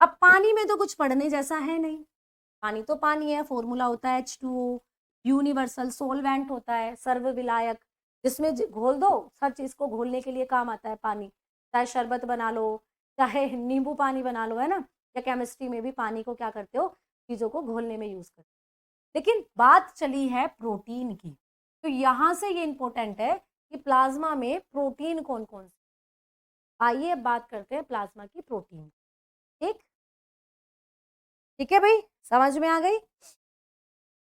अब पानी में तो कुछ पढ़ने जैसा है नहीं, पानी तो पानी है, फॉर्मूला होता है H2O, यूनिवर्सल सोलवेंट होता है, सर्व विलायक, जिसमें घोल दो, हर चीज को घोलने के लिए काम आता है पानी। चाहे शरबत बना लो, चाहे नींबू पानी बना लो, है ना? या केमिस्ट्री में भी पानी को क्या करते हो? चीजों को घोलने में यूज करते हो। लेकिन बात चली है प्रोटीन की, तो यहां से ये इंपॉर्टेंट है कि प्लाज्मा में प्रोटीन कौन कौन से। आइए अब बात करते हैं प्लाज्मा की प्रोटीन। ठीक, ठीक है भाई, समझ में आ गई?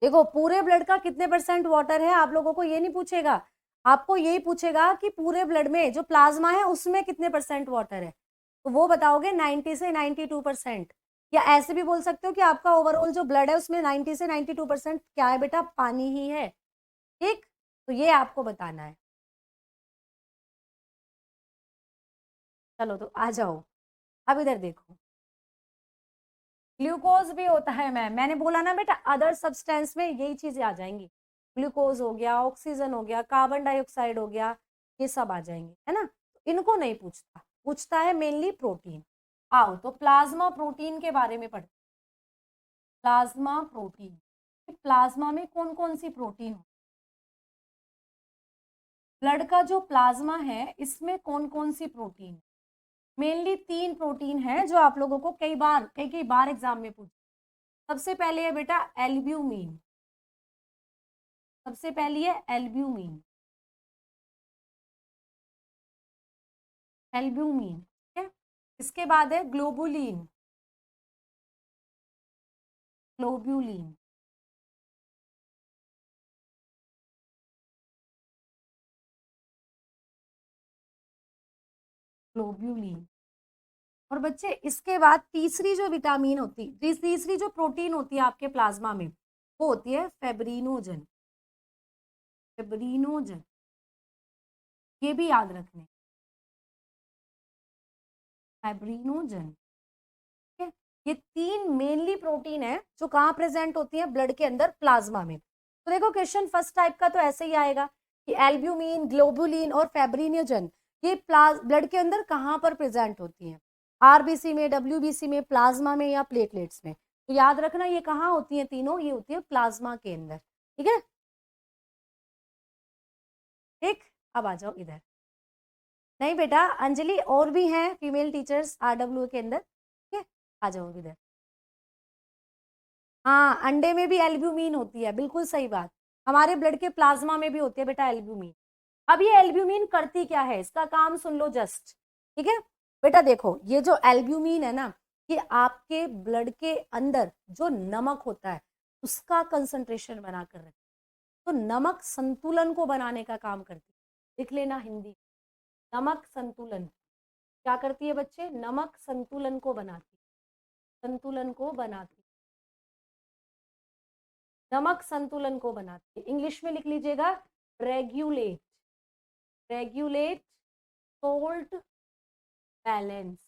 देखो पूरे ब्लड का कितने परसेंट वाटर है आप लोगों को ये नहीं पूछेगा, आपको यही पूछेगा कि पूरे ब्लड में जो प्लाज्मा है उसमें कितने परसेंट वाटर है। तो वो बताओगे 90 से 92%। या ऐसे भी बोल सकते हो कि आपका ओवरऑल जो ब्लड है उसमें 90 से 92% क्या है बेटा, पानी ही है। ठीक, तो ये आपको बताना है। चलो तो आ जाओ, अब इधर देखो, ग्लूकोज भी होता है मैम, मैंने बोला ना बेटा अदर सब्सटेंस में यही चीजें आ जाएंगी, ग्लूकोज हो गया, ऑक्सीजन हो गया, कार्बन डाइऑक्साइड हो गया, ये सब आ जाएंगे, है ना। इनको नहीं पूछता, पूछता है मेनली प्रोटीन। आओ तो प्लाज्मा प्रोटीन के बारे में पढ़ते। प्लाज्मा प्रोटीन, प्लाज्मा में कौन कौन सी प्रोटीन हो, ब्लड का जो प्लाज्मा है इसमें कौन कौन सी प्रोटीन, मेनली 3 प्रोटीन है जो आप लोगों को कई कई बार एग्जाम में पूछ। सबसे पहले है बेटा एल्ब्यूमिन, सबसे पहली है एल्ब्यूमिन, एल्ब्यूमिन, ठीक है। इसके बाद है ग्लोबुलिन, ग्लोब्यूलिन, ग्लोब्यूलिन। और बच्चे इसके बाद तीसरी जो विटामिन होती, तीसरी जो प्रोटीन होती है आपके प्लाज्मा में, वो होती है फेब्रिनोजन, फेब्रिनोजन, ये भी याद रखने, फेब्रिनोजन, ठीक है। ये 3 मेनली प्रोटीन है जो कहाँ प्रेजेंट होती है, ब्लड के अंदर, प्लाज्मा में। तो देखो क्वेश्चन फर्स्ट टाइप का तो ऐसे ही आएगा कि एल्ब्यूमिन, ग्लोबुलिन और फेब्रिनोजन ये ब्लड के अंदर कहाँ पर प्रेजेंट होती हैं, आरबीसी में, डब्ल्यूबीसी में, प्लाज्मा में या प्लेटलेट्स में। तो याद रखना ये कहाँ होती है तीनों, ये होती है प्लाज्मा के अंदर, ठीक है। ठीक, अब आ जाओ इधर। नहीं बेटा अंजलि, और भी हैं फीमेल टीचर्स आरडब्ल्यू के अंदर, ठीक है, आ जाओ इधर। हाँ, अंडे में भी एल्ब्यूमिन होती है, बिल्कुल सही बात। हमारे ब्लड के प्लाज्मा में भी होती है बेटा एल्ब्यूमिन। अब ये एल्ब्यूमिन करती क्या है, इसका काम सुन लो जस्ट, ठीक है। बेटा देखो ये जो एल्ब्यूमिन है ना, ये आपके ब्लड के अंदर जो नमक होता है उसका कंसंट्रेशन बना कर रखती है। तो नमक संतुलन को बनाने का काम करती है, लिख लेना हिंदी, नमक संतुलन। क्या करती है बच्चे, नमक संतुलन को बनाती, संतुलन को बनाती, नमक संतुलन को बनाती है। इंग्लिश में लिख लीजिएगा regulate, regulate salt balance,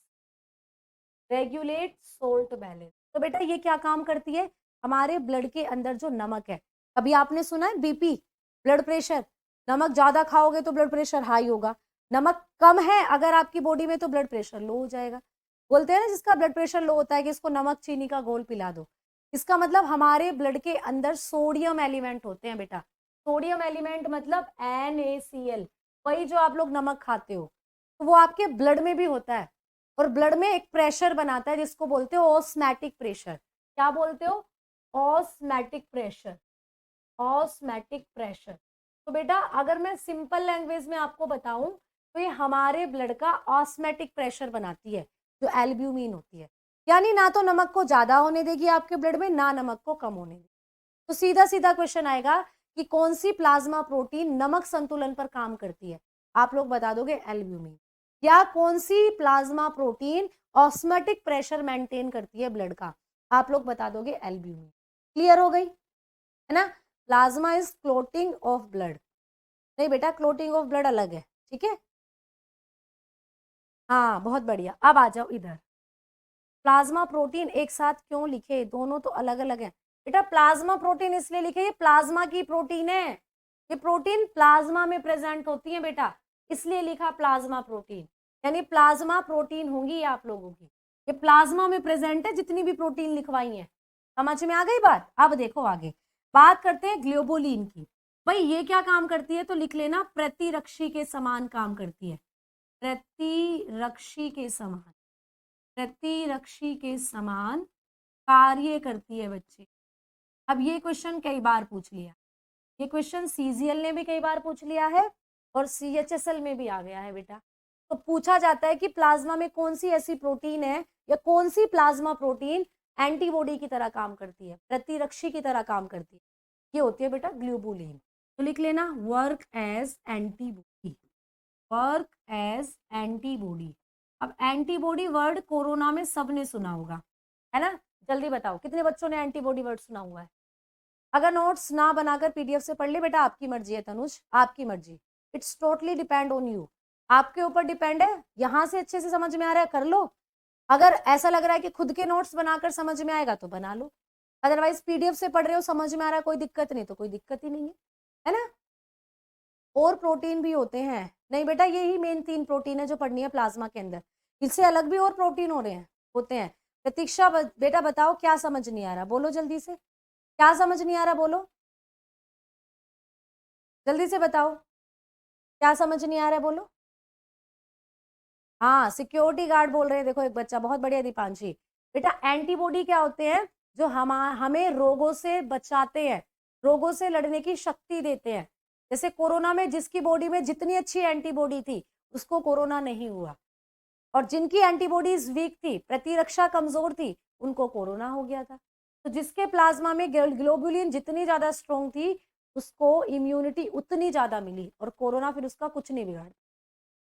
regulate salt balance. तो बेटा ये क्या काम करती है, हमारे ब्लड के अंदर जो नमक है, कभी आपने सुना है बीपी, ब्लड प्रेशर, नमक ज्यादा खाओगे तो ब्लड प्रेशर हाई होगा, नमक कम है अगर आपकी बॉडी में तो ब्लड प्रेशर लो हो जाएगा। बोलते हैं ना जिसका ब्लड प्रेशर लो होता है कि इसको नमक चीनी का घोल पिला दो। इसका मतलब हमारे ब्लड के अंदर सोडियम एलिमेंट होते हैं बेटा, सोडियम एलिमेंट मतलब NaCl, वही जो आप लोग नमक खाते हो, तो वो आपके ब्लड में भी होता है। और ब्लड में एक प्रेशर बनाता है जिसको बोलते हो ऑस्मैटिक प्रेशर। क्या बोलते हो, ऑस्मैटिक प्रेशर, ऑस्मैटिक प्रेशर। तो बेटा अगर मैं सिंपल लैंग्वेज में आपको बताऊं तो ये हमारे ब्लड का ऑस्मैटिक प्रेशर बनाती है जो एल्ब्यूमिन होती है। यानी ना तो नमक को ज्यादा होने देगी आपके ब्लड में, ना नमक को कम होने देगी। तो सीधा सीधा क्वेश्चन आएगा कि कौन सी प्लाज्मा प्रोटीन नमक संतुलन पर काम करती है, आप लोग बता दोगे एल्ब्यूमिन। या कौन सी प्लाज्मा प्रोटीन ऑस्मैटिक प्रेशर मेंटेन करती है ब्लड का, आप लोग बता दोगे एल्ब्यूमिन। क्लियर हो गई है ना। Plasma is clotting of blood, नहीं बेटा क्लोटिंग ऑफ ब्लड अलग है, ठीक है। हाँ बहुत बढ़िया, अब आ जाओ इधर। प्लाज्मा प्रोटीन एक साथ क्यों लिखे, दोनों तो अलग अलग है बेटा। प्लाज्मा प्रोटीन इसलिए लिखे, ये प्लाज्मा की प्रोटीन है, ये प्रोटीन प्लाज्मा में प्रेजेंट होती है बेटा, इसलिए लिखा प्लाज्मा प्रोटीन। यानी प्लाज्मा प्रोटीन होंगी आप लोगों की, ये प्लाज्मा में प्रेजेंट है जितनी भी प्रोटीन लिखवाई है। समझ में आ गई बात। अब देखो आगे बात करते हैं ग्लोबुलिन की। भाई ये क्या काम करती है, तो लिख लेना प्रतिरक्षी के समान काम करती है, प्रतिरक्षी के समान, प्रतिरक्षी के समान कार्य करती है बच्चे। अब ये क्वेश्चन कई बार पूछ लिया, ये क्वेश्चन सीजीएल ने भी कई बार पूछ लिया है और सीएचएसएल में भी आ गया है बेटा। तो पूछा जाता है कि प्लाज्मा में कौन सी ऐसी प्रोटीन है या कौन सी प्लाज्मा प्रोटीन एंटीबॉडी की तरह काम करती है, प्रतिरक्षी की तरह काम करती है, ये होती है बेटा ग्लोबुलिन। तो लिख लेना work as antibody, work as antibody. अब एंटीबॉडी वर्ड कोरोना में सबने सुना होगा, है ना? जल्दी बताओ कितने बच्चों ने एंटीबॉडी वर्ड सुना हुआ है? अगर नोट्स ना बनाकर पीडीएफ से पढ़ ले बेटा, आपकी मर्जी है तनुज, आपकी मर्जी। It's totally depend on you, आपके ऊपर डिपेंड है। यहाँ से अच्छे से समझ में आ रहा है कर लो, अगर ऐसा लग रहा है कि खुद के नोट्स बनाकर समझ में आएगा तो बना लो, अदरवाइज पीडीएफ से पढ़ रहे हो समझ में आ रहा है कोई दिक्कत नहीं तो कोई दिक्कत ही नहीं है ना? और प्रोटीन भी होते हैं, नहीं बेटा यही मेन 3 प्रोटीन है जो पढ़नी है प्लाज्मा के अंदर, इससे अलग भी और प्रोटीन हो रहे हैं होते हैं। प्रतीक्षा बेटा बताओ क्या समझ नहीं आ रहा, बोलो जल्दी से, क्या समझ नहीं आ रहा बोलो, जल्दी से बताओ क्या समझ नहीं आ रहा है बोलो। हाँ सिक्योरिटी गार्ड बोल रहे हैं, देखो एक बच्चा, बहुत बढ़िया दीपांशी। बेटा एंटीबॉडी क्या होते हैं, जो हमें रोगों से बचाते हैं, रोगों से लड़ने की शक्ति देते हैं। जैसे कोरोना में जिसकी बॉडी में जितनी अच्छी एंटीबॉडी थी उसको कोरोना नहीं हुआ, और जिनकी एंटीबॉडीज वीक थी, प्रतिरक्षा कमजोर थी, उनको कोरोना हो गया था। तो जिसके प्लाज्मा में ग्लोबुलिन जितनी ज्यादा स्ट्रॉन्ग थी उसको इम्यूनिटी उतनी ज्यादा मिली, और कोरोना फिर उसका कुछ नहीं बिगाड़ा,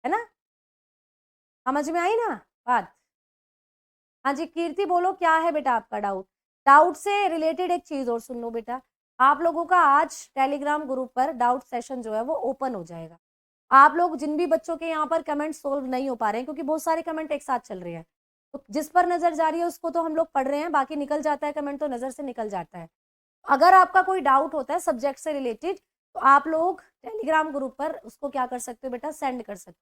है ना? समझ में आई ना बात? हाँ जी कीर्ति बोलो क्या है बेटा आपका डाउट? डाउट से रिलेटेड एक चीज और सुन लो बेटा, आप लोगों का आज टेलीग्राम ग्रुप पर डाउट सेशन जो है वो ओपन हो जाएगा। आप लोग जिन भी बच्चों के यहाँ पर कमेंट सोल्व नहीं हो पा रहे हैं, क्योंकि बहुत सारे कमेंट एक साथ चल रहे हैं, तो जिस पर नजर जा रही है उसको तो हम लोग पढ़ रहे हैं, बाकी निकल जाता है कमेंट तो नजर से निकल जाता है। अगर आपका कोई डाउट होता है सब्जेक्ट से रिलेटेड तो आप लोग टेलीग्राम ग्रुप पर उसको क्या कर सकते हो बेटा, सेंड कर सकते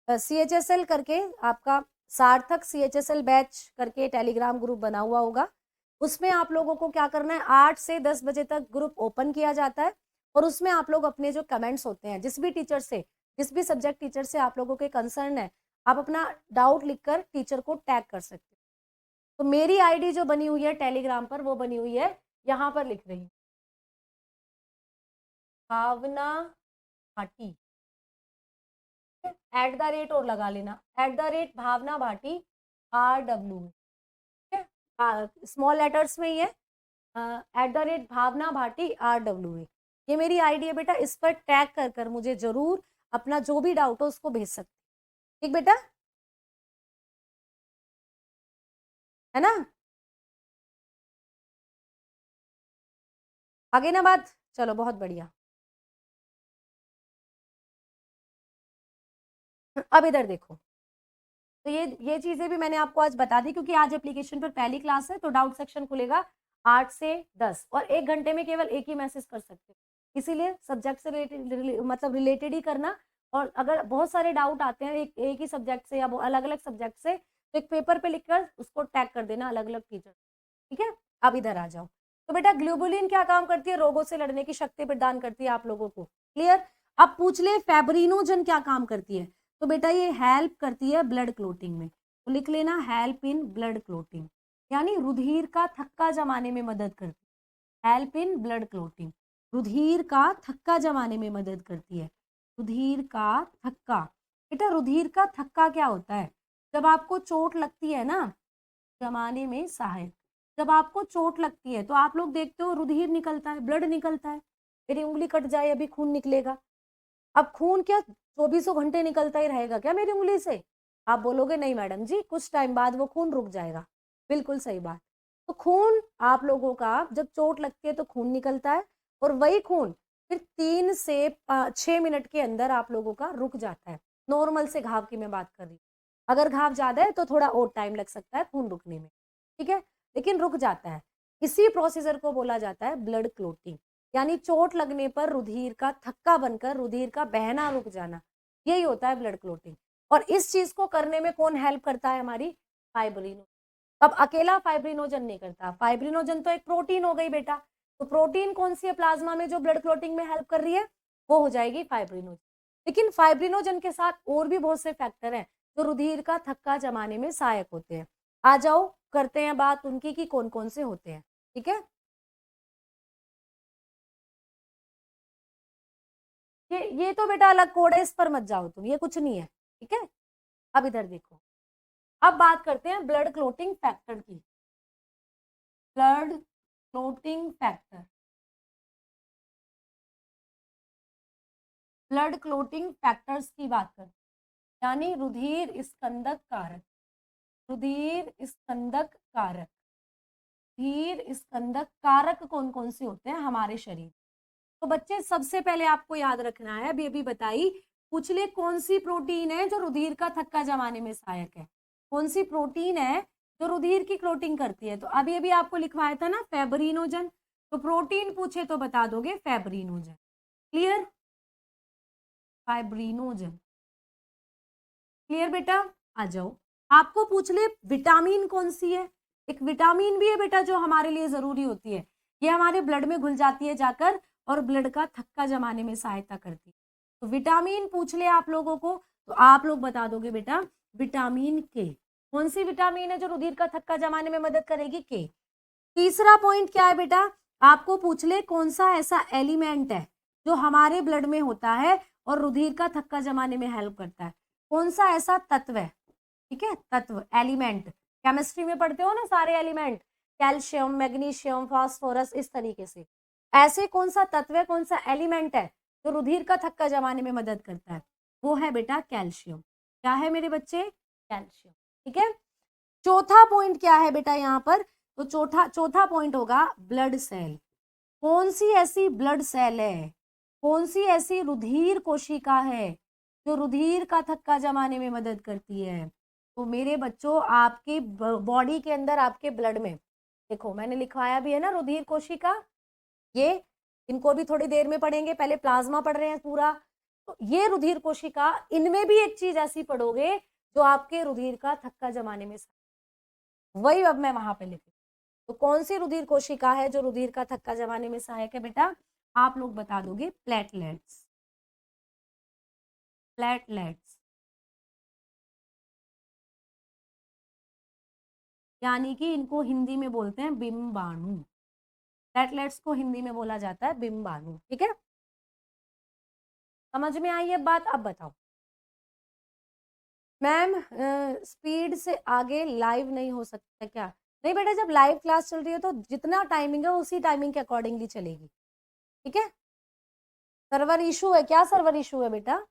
हो। CHSL करके आपका सार्थक CHSL बैच करके टेलीग्राम ग्रुप बना हुआ होगा, उसमें आप लोगों को क्या करना है, 8 से 10 बजे तक ग्रुप ओपन किया जाता है, और उसमें आप लोग अपने जो कमेंट्स होते हैं जिस भी टीचर से, जिस भी सब्जेक्ट टीचर से आप लोगों के कंसर्न है, आप अपना डाउट लिखकर टीचर को टैग कर सकते हो। तो मेरी आईडी जो बनी हुई है टेलीग्राम पर वो बनी हुई है, यहाँ पर लिख रही हूँ, भावना भाटी, @ और लगा लेना, @भावना भाटी RW, ठीक है, स्मॉल लेटर्स में ही है, @भावना भाटी RW, ये मेरी आईडी है बेटा, इस पर टैग कर कर मुझे जरूर अपना जो भी डाउट हो उसको भेज सकते, ठीक बेटा, है ना? आगे ना बात, चलो बहुत बढ़िया। अब इधर देखो, तो ये चीजें भी मैंने आपको आज बता दी, क्योंकि आज एप्लीकेशन पर पहली क्लास है तो डाउट सेक्शन खुलेगा 8 से 10, और 1 घंटे में केवल एक ही मैसेज कर सकते हो, इसीलिए सब्जेक्ट से रिलेटेड मतलब रिलेटेड ही करना। और अगर बहुत सारे डाउट आते हैं एक ही सब्जेक्ट से या अलग अलग सब्जेक्ट से, तो एक पेपर पे लिखकर उसको टैग कर देना अलग अलग टीचर, ठीक है? अब इधर आ जाओ, तो बेटा ग्लोबुलिन क्या काम करती है, रोगों से लड़ने की शक्ति प्रदान करती है आप लोगों को, क्लियर? अब पूछ ले फैब्रिनोजन क्या काम करती है, तो बेटा ये हेल्प करती है ब्लड क्लोटिंग में, तो लिख लेना हेल्प इन ब्लड क्लोटिंग, यानी रुधिर का थक्का जमाने में मदद करती है, हेल्प इन ब्लड क्लोटिंग, रुधिर का थक्का जमाने में मदद करती है, रुधिर का थक्का। बेटा रुधिर का थक्का क्या होता है, जब आपको चोट लगती है ना, जमाने में सहायक, जब आपको चोट लगती है तो आप लोग देखते हो रुधिर निकलता है, ब्लड निकलता है, मेरी उंगली कट जाए अभी खून निकलेगा, अब खून क्या 24 घंटे निकलता ही रहेगा क्या मेरी उंगली से? आप बोलोगे नहीं मैडम जी, कुछ टाइम बाद वो खून रुक जाएगा, बिल्कुल सही बात। तो खून आप लोगों का जब चोट लगती है तो खून निकलता है, और वही खून फिर 3 से 6 मिनट के अंदर आप लोगों का रुक जाता है, नॉर्मल से घाव की मैं बात कर रही हूँ, अगर घाव ज्यादा है तो थोड़ा और टाइम लग सकता है खून रुकने में, ठीक है, लेकिन रुक जाता है। इसी प्रोसीजर को बोला जाता है ब्लड क्लोटिंग, यानी चोट लगने पर रुधिर का थक्का बनकर रुधिर का बहना रुक जाना, यही होता है ब्लड क्लोटिंग। और इस चीज को करने में कौन हेल्प करता है, हमारी फाइब्रिनो। अब अकेला फाइब्रिनोजन नहीं करता, फाइब्रिनोजन तो एक प्रोटीन हो गई बेटा, तो प्रोटीन कौन सी है प्लाज्मा में जो ब्लड क्लोटिंग में हेल्प कर रही है, वो हो जाएगी फाइब्रिनोजन। लेकिन फाइब्रिनोजन के साथ और भी बहुत से फैक्टर हैं जो रुधिर का थक्का जमाने में सहायक होते हैं। आ जाओ करते हैं बात उनकी कि कौन कौन से होते हैं, ठीक है? ये तो बेटा अलग कोड है, इस पर मत जाओ तुम, ये कुछ नहीं है, ठीक है? अब इधर देखो, अब बात करते हैं ब्लड क्लोटिंग फैक्टर की, blood clotting factor, blood clotting factors की बात करते हैं, यानी रुधिर स्कंदक कारक, रुधिर स्कंदक कारक, रुधिर स्कंदक कारक कौन कौन से होते हैं हमारे शरीर। तो बच्चे सबसे पहले आपको याद रखना है, अभी अभी बताई, पूछ ले कौन सी प्रोटीन है जो रुधिर का थक्का जमाने में सहायक है। कौन सी प्रोटीन है जो रुधिर की क्लोटिंग करती है। तो अभी अभी आपको लिखवाया था ना फैब्रिनोजन, तो प्रोटीन पूछे तो बता दोगे फैब्रिनोजन। Clear, fibrinogen. क्लियर बेटा, आ जाओ। आपको पूछ ले विटामिन कौन सी है। एक विटामिन भी है बेटा जो हमारे लिए जरूरी होती है, ये हमारे ब्लड में घुल जाती है जाकर और ब्लड का थक्का जमाने में सहायता करती है। तो विटामिन पूछ ले आप लोगों को तो आप लोग बता दोगे बेटा विटामिन के। कौन सी विटामिन है जो रुधिर का थक्का जमाने में मदद करेगी, के। तीसरा पॉइंट क्या है बेटा, आपको पूछ ले कौन सा ऐसा एलिमेंट है जो हमारे ब्लड में होता है और रुधिर का थक्का जमाने में हेल्प करता है। कौन सा ऐसा तत्व है, ठीक है, तत्व, एलिमेंट। केमिस्ट्री में पढ़ते हो ना सारे एलिमेंट, कैल्शियम, मैग्नीशियम, फास्फोरस, इस तरीके से। ऐसे कौन सा तत्व है, कौन सा एलिमेंट है जो रुधिर का थक्का जमाने में मदद करता है, वो है बेटा कैल्शियम। क्या है मेरे बच्चे, कैल्शियम। ठीक है, चौथा पॉइंट क्या है बेटा यहाँ पर, तो चौथा पॉइंट होगा ब्लड सेल। कौन सी ऐसी ब्लड सेल है, कौन सी ऐसी रुधिर कोशिका है जो रुधिर का थक्का जमाने में मदद करती है। तो मेरे बच्चों आपके बॉडी के अंदर, आपके ब्लड में, देखो मैंने लिखवाया भी है ना रुधिर कोशिका, ये इनको भी थोड़ी देर में पढ़ेंगे, पहले प्लाज्मा पढ़ रहे हैं पूरा। तो ये रुधिर कोशिका, इनमें भी एक चीज ऐसी पढ़ोगे जो आपके रुधिर का थक्का जमाने में, वही अब मैं वहां पे लिखी। तो कौन सी रुधिर कोशिका है जो रुधिर का थक्का जमाने में सहायक है बेटा, आप लोग बता दोगे प्लेटलेट्स। प्लेटलेट्स यानी कि इनको हिंदी में बोलते हैं बिम्बाणु। प्लेटलेट्स को हिंदी में बोला जाता है बिम्बाणु। ठीक है, समझ में आई है बात। अब बताओ मैम स्पीड से आगे लाइव नहीं हो सकता क्या। नहीं बेटा, जब लाइव क्लास चल रही है तो जितना टाइमिंग है उसी टाइमिंग के अकॉर्डिंगली चलेगी। ठीक है, सर्वर इशू है क्या, सर्वर इशू है बेटा।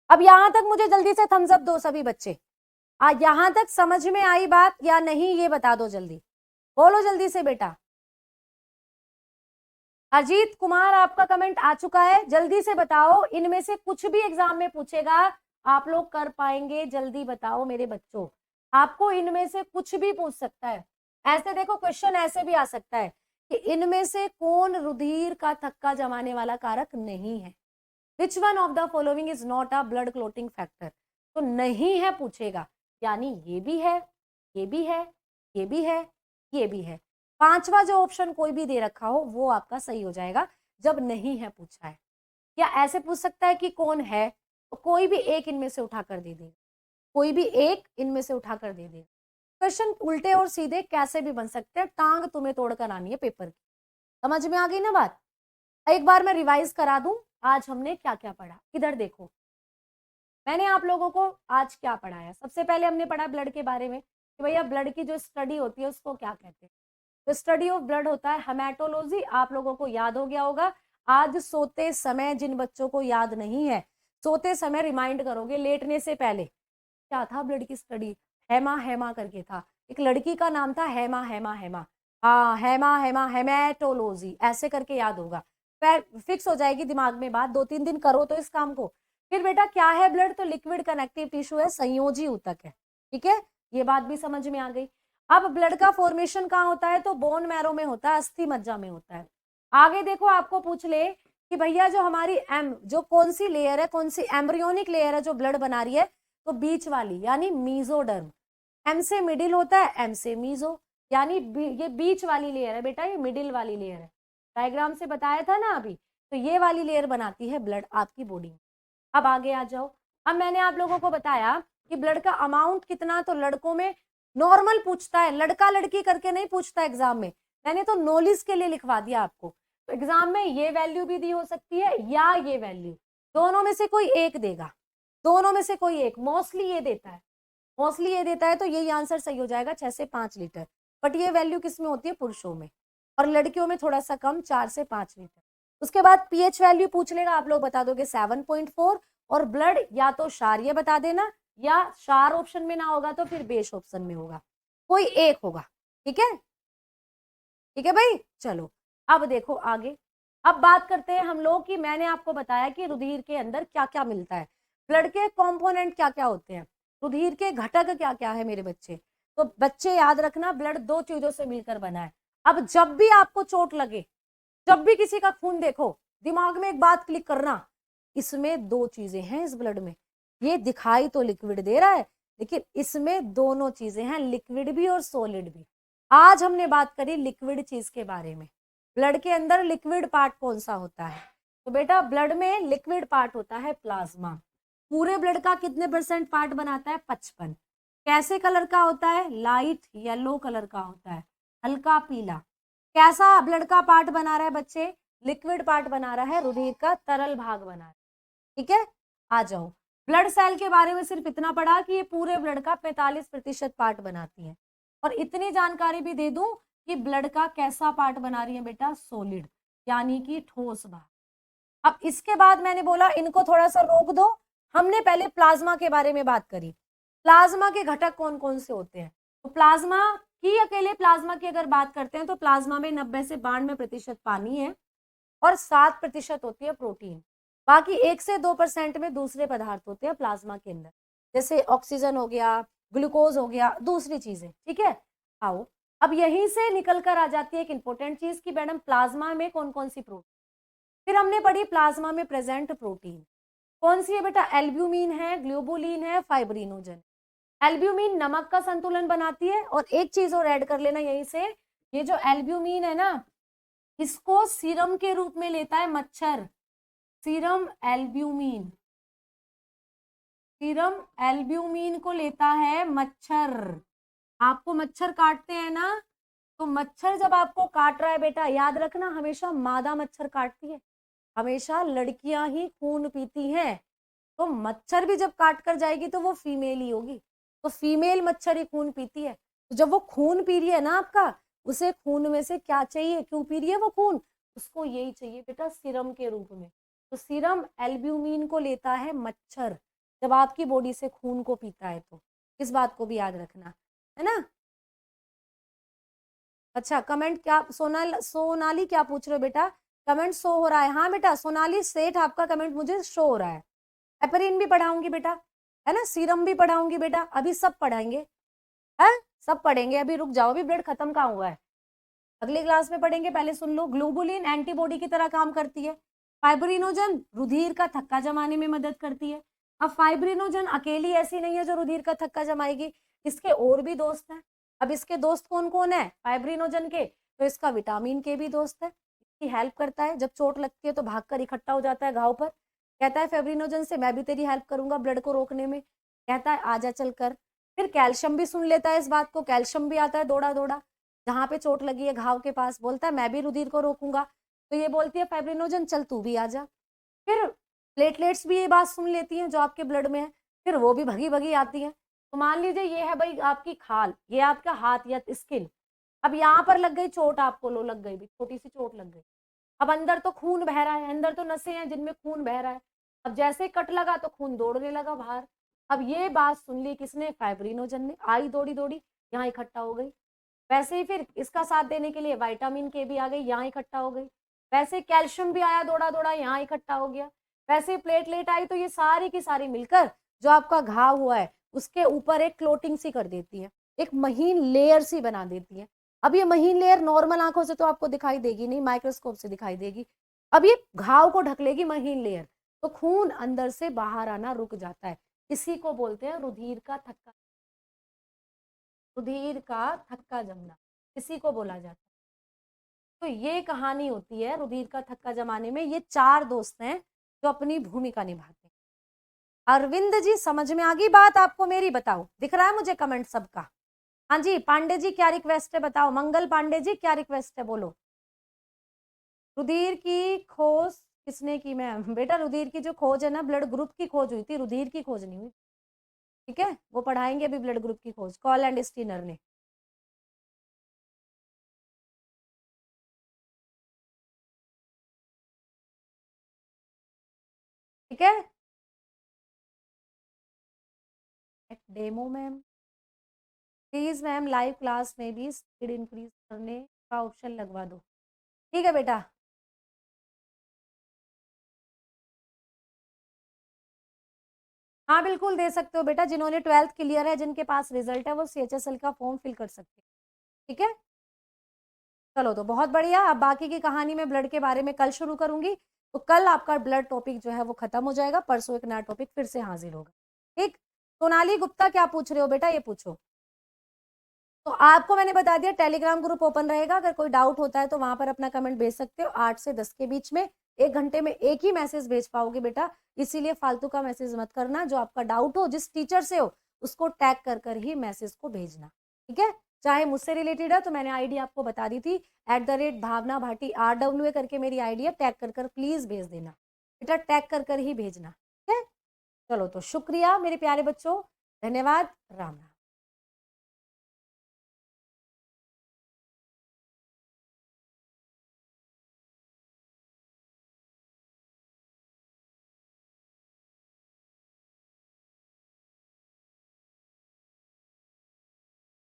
अब यहां तक मुझे जल्दी से थम्स अप दो सभी बच्चे। यहां तक समझ में आई बात या नहीं, ये बता दो जल्दी, बोलो जल्दी से बेटा। अजीत कुमार आपका कमेंट आ चुका है, जल्दी से बताओ, इनमें से कुछ भी एग्जाम में पूछेगा आप लोग कर पाएंगे, जल्दी बताओ मेरे बच्चों। आपको इनमें से कुछ भी पूछ सकता है। ऐसे देखो क्वेश्चन ऐसे भी आ सकता है कि इनमें से कौन रुधिर का थक्का जमाने वाला कारक नहीं है, which one of the following is not a blood clotting factor. तो नहीं है पूछेगा, यानी ये भी है, ये भी है, ये भी है, ये भी है। पांचवा जो ऑप्शन कोई भी दे रखा हो वो आपका सही हो जाएगा जब नहीं है पूछा है। या ऐसे पूछ सकता है कि कौन है, तो कोई भी एक इनमें से उठाकर दे देगा, कोई भी एक इनमें से उठाकर दे देगा। क्वेश्चन उल्टे और सीधे कैसे भी बन सकते हैं, टांग तुम्हें तोड़कर आनी है पेपर की। समझ में आ गई ना बात। एक बार मैं रिवाइज करा दूं, आज हमने क्या क्या पढ़ा। इधर देखो, मैंने आप लोगों को आज क्या पढ़ाया। सबसे पहले हमने पढ़ा ब्लड के बारे में कि भैया ब्लड की जो स्टडी होती है उसको क्या कहते हैं। तो स्टडी ऑफ ब्लड होता है हेमेटोलॉजी, आप लोगों को याद हो गया होगा। आज सोते समय, जिन बच्चों को याद नहीं है, सोते समय रिमाइंड करोगे, लेटने से पहले क्या था ब्लड की स्टडी, हेमा हेमा करके था, एक लड़की का नाम था हेमा हेमा हेमा, हाँ हेमा हेमा हेमेटोलॉजी, ऐसे करके याद होगा, फिर फिक्स हो जाएगी दिमाग में बात। 2-3 दिन करो तो इस काम को। फिर बेटा क्या है ब्लड, तो लिक्विड कनेक्टिव टिश्यू है, संयोजी ऊतक है। ठीक है, ये बात भी समझ में आ गई। अब ब्लड का फॉर्मेशन कहाँ होता है, तो बोन मैरो में होता है, अस्थि मज्जा में होता है। आगे देखो, आपको पूछ ले कि भैया जो हमारी जो कौन सी लेयर है, कौन सी एम्ब्रियोनिक लेयर है जो ब्लड बना रही है, तो बीच वाली यानी मीजोडर्म। एम से मिडिल होता है, एम से मीजो, यानी ये बीच वाली लेयर है बेटा, ये मिडिल वाली लेयर है। डायग्राम से बताया था ना अभी, तो ये वाली लेयर बनाती है ब्लड आपकी बॉडी में। अब आगे आ जाओ। अब मैंने आप लोगों को बताया कि ब्लड का अमाउंट कितना, तो लड़कों में नॉर्मल पूछता है, लड़का लड़की करके नहीं पूछता एग्जाम में। मैंने तो नॉलेज के लिए लिखवा दिया आपको। तो एग्जाम में ये वैल्यू भी दी हो सकती है या ये वैल्यू, दोनों में से कोई एक देगा, दोनों में से कोई एक। मोस्टली ये देता है, मोस्टली ये देता है, तो यही आंसर सही हो जाएगा, 6 से 5 लीटर। बट ये वैल्यू किस में होती है, पुरुषों में, और लड़कियों में थोड़ा सा कम, 4 से 5 लीटर। उसके बाद पीएच वैल्यू पूछ लेगा, आप लोग बता दोगे 7.4, और ब्लड या तो क्षारीय बता देना, या क्षार ऑप्शन में ना होगा तो फिर बेस ऑप्शन में होगा, कोई एक होगा। ठीक है, ठीक है भाई, चलो अब देखो आगे। अब बात करते हैं हम लोग कि मैंने आपको बताया कि रुधिर के अंदर क्या क्या मिलता है, ब्लड के कंपोनेंट क्या क्या होते हैं, रुधिर के घटक क्या क्या है मेरे बच्चे। तो बच्चे याद रखना, ब्लड दो चीजों से मिलकर बना है। अब जब भी आपको चोट लगे, जब भी किसी का खून देखो, दिमाग में एक बात क्लिक करना, इसमें दो चीजें हैं इस ब्लड में। ये दिखाई तो लिक्विड दे रहा है, लेकिन इसमें दोनों चीजें हैं, लिक्विड भी और सॉलिड भी। आज हमने बात करी लिक्विड चीज के बारे में। ब्लड के अंदर लिक्विड पार्ट कौन सा होता है? तो बेटा ब्लड में लिक्विड पार्ट होता है प्लाज्मा। पूरे ब्लड का कितने % पार्ट बनाता है? 55। कैसे कलर का होता है? लाइट येलो कलर का होता है, हल्का पीला। कैसा ब्लड का पार्ट बना रहा है बच्चे? लिक्विड पार्ट बना रहा है, रुधिर का तरल भाग बना रहा है। ठीक है, आ जाओ। ब्लड सेल के बारे में सिर्फ इतना पढ़ा कि ये पूरे ब्लड का 45% पार्ट बनाती है। और इतनी जानकारी भी दे दूं कि ब्लड का कैसा पार्ट बना रही है बेटा? सॉलिड, यानी कि ठोस भाग। अब इसके बाद मैंने बोला इनको थोड़ा सा रोक दो, हमने पहले प्लाज्मा के बारे में बात करी। प्लाज्मा के घटक कौन कौन से होते हैं? तो प्लाज्मा की, अकेले प्लाज्मा की अगर बात करते हैं तो प्लाज्मा में 90 से 92% पानी है और 7% होती है प्रोटीन। बाकी 1 से 2% में दूसरे पदार्थ होते हैं प्लाज्मा के अंदर, जैसे ऑक्सीजन हो गया, ग्लूकोज हो गया, दूसरी चीजें। ठीक है, आओ अब यहीं से निकल कर आ जाती है एक इंपॉर्टेंट चीज कि मैडम प्लाज्मा में कौन कौन सी प्रोटीन। फिर हमने पढ़ी प्लाज्मा में प्रेजेंट प्रोटीन कौन सी है बेटा? एल्ब्यूमिन है, ग्लोबुलिन है, फाइब्रिनोजन। एल्ब्यूमिन नमक का संतुलन बनाती है। और एक चीज और ऐड कर लेना यहीं से, ये जो एल्ब्यूमिन है ना, इसको सीरम के रूप में लेता है मच्छर। सीरम एल्ब्यूमिन, सीरम एल्ब्यूमिन को लेता है मच्छर। आपको मच्छर काटते हैं ना, तो मच्छर जब आपको काट रहा है बेटा, याद रखना हमेशा मादा मच्छर काटती है, हमेशा लड़कियां ही खून पीती हैं। तो मच्छर भी जब काट कर जाएगी तो वो फीमेल ही होगी, तो फीमेल मच्छर ही खून पीती है। तो जब वो खून पी रही है ना आपका, उसे खून में से क्या चाहिए, क्यों पी रही है वो खून? उसको यही चाहिए बेटा, सीरम के रूप में। तो सीरम एल्ब्यूमिन को लेता है मच्छर जब आपकी बॉडी से खून को पीता है। तो इस बात को भी याद रखना है ना। अच्छा, कमेंट क्या सोनाली क्या पूछ रहे हो बेटा? कमेंट शो हो रहा है? हाँ बेटा, सोनाली सेठ आपका कमेंट मुझे शो हो रहा है। एपरीन भी पढ़ाऊंगी बेटा, है ना, सीरम भी पढ़ाऊंगी बेटा, अभी सब पढ़ाएंगे, है सब पढ़ेंगे। अभी रुक जाओ, अभी ब्लड खत्म कहाँ हुआ है, अगली क्लास में पढ़ेंगे। पहले सुन लो, ग्लोबुलिन एंटीबॉडी की तरह काम करती है। फाइब्रिनोजन रुधिर का थक्का जमाने में मदद करती है। अब फाइब्रिनोजन अकेली ऐसी नहीं है जो रुधिर का थक्का जमाएगी, इसके और भी दोस्त हैं। अब इसके दोस्त कौन कौन है फाइब्रिनोजन के? तो इसका विटामिन के भी दोस्त है, इसकी हेल्प करता है। जब चोट लगती है तो भागकर इकट्ठा हो जाता है घाव पर, कहता है फाइब्रिनोजन से मैं भी तेरी हेल्प करूंगा ब्लड को रोकने में, कहता है आजा चल कर। फिर कैल्शियम भी सुन लेता है इस बात को, कैल्शियम भी आता है दौड़ा दौड़ा जहां पे चोट लगी है घाव के पास, बोलता है मैं भी रुधिर को रोकूंगा। तो ये बोलती है फाइब्रिनोजन चल तू भी आ जा। फिर प्लेटलेट्स भी ये बात सुन लेती हैं जो आपके ब्लड में है, फिर वो भी भगी भगी आती है। तो मान लीजिए ये है भाई आपकी खाल, ये आपका हाथ या स्किन। अब यहाँ पर लग गई चोट, आपको लो लग गई भी, छोटी सी चोट लग गई। अब अंदर तो खून बह रहा है, अंदर तो नसें हैं जिनमें खून बह रहा है। अब जैसे ही कट लगा तो खून दौड़ने लगा बाहर। अब ये बात सुन ली किसने? फाइब्रिनोजन ने। आई दौड़ी दौड़ी, यहाँ इकट्ठा हो गई। वैसे ही फिर इसका साथ देने के लिए विटामिन के भी आ गई, यहाँ इकट्ठा हो गई। वैसे कैल्शियम भी आया दौड़ा दौड़ा, यहाँ इकट्ठा हो गया। वैसे प्लेटलेट आई, तो ये सारी की सारी मिलकर जो आपका घाव हुआ है उसके ऊपर एक क्लोटिंग सी कर देती है, एक महीन लेयर सी बना देती है। अब ये महीन लेयर नॉर्मल आंखों से तो आपको दिखाई देगी नहीं, माइक्रोस्कोप से दिखाई देगी। अब ये घाव को ढक लेगी महीन लेयर, तो खून अंदर से बाहर आना रुक जाता है। इसी को बोलते हैं रुधिर का थक्का, रुधिर का थक्का जमना इसी को बोला जाता है। तो ये कहानी होती है रुधिर का थक्का जमाने में। ये चार दोस्त हैं जो अपनी भूमिका निभाते हैं। अरविंद जी समझ में आ गई बात आपको मेरी? बताओ, दिख रहा है मुझे कमेंट सबका? हाँ जी, पांडे जी क्या रिक्वेस्ट है बताओ, मंगल पांडे जी क्या रिक्वेस्ट है बोलो। रुधिर की खोज किसने की? मैं बेटा रुधिर की जो खोज है ना, ब्लड ग्रुप की खोज हुई थी, रुधिर की खोज नहीं हुई। ठीक है, वो पढ़ाएंगे अभी ब्लड ग्रुप की खोज, कॉल एंड स्टीनर ने। ठीक है, demo ma'am, please ma'am live class में भी स्पीड इंक्रीज करने का ऑप्शन लगवा दो। ठीक है बेटा। हाँ बिल्कुल दे सकते हो बेटा, जिन्होंने 12th क्लियर है, जिनके पास रिजल्ट है, वो CHSL का फॉर्म फिल कर सकते हैं। ठीक है, चलो तो बहुत बढ़िया। अब बाकी की कहानी मैं ब्लड के बारे में कल शुरू करूंगी। तो कल आपका ब्लड टॉपिक जो है वो खत्म हो जाएगा, परसों एक नया टॉपिक फिर से हाजिर होगा। ठीक। सोनाली गुप्ता क्या पूछ रहे हो बेटा, ये पूछो। तो आपको मैंने बता दिया टेलीग्राम ग्रुप ओपन रहेगा, अगर कोई डाउट होता है तो वहां पर अपना कमेंट भेज सकते हो। 8 से 10 के बीच में, 1 घंटे में एक ही मैसेज भेज पाओगे बेटा, इसीलिए फालतू का मैसेज मत करना। जो आपका डाउट हो, जिस टीचर से हो, उसको टैग कर कर ही मैसेज को भेजना। ठीक है, चाहे मुझसे रिलेटेड है तो मैंने आईडी आपको बता दी थी, @भावना भाटी RWA करके मेरी आईडी है, टैग कर कर प्लीज भेज देना बेटा, टैग कर कर ही भेजना। ठीक है, चलो तो शुक्रिया मेरे प्यारे बच्चों, धन्यवाद, राम राम।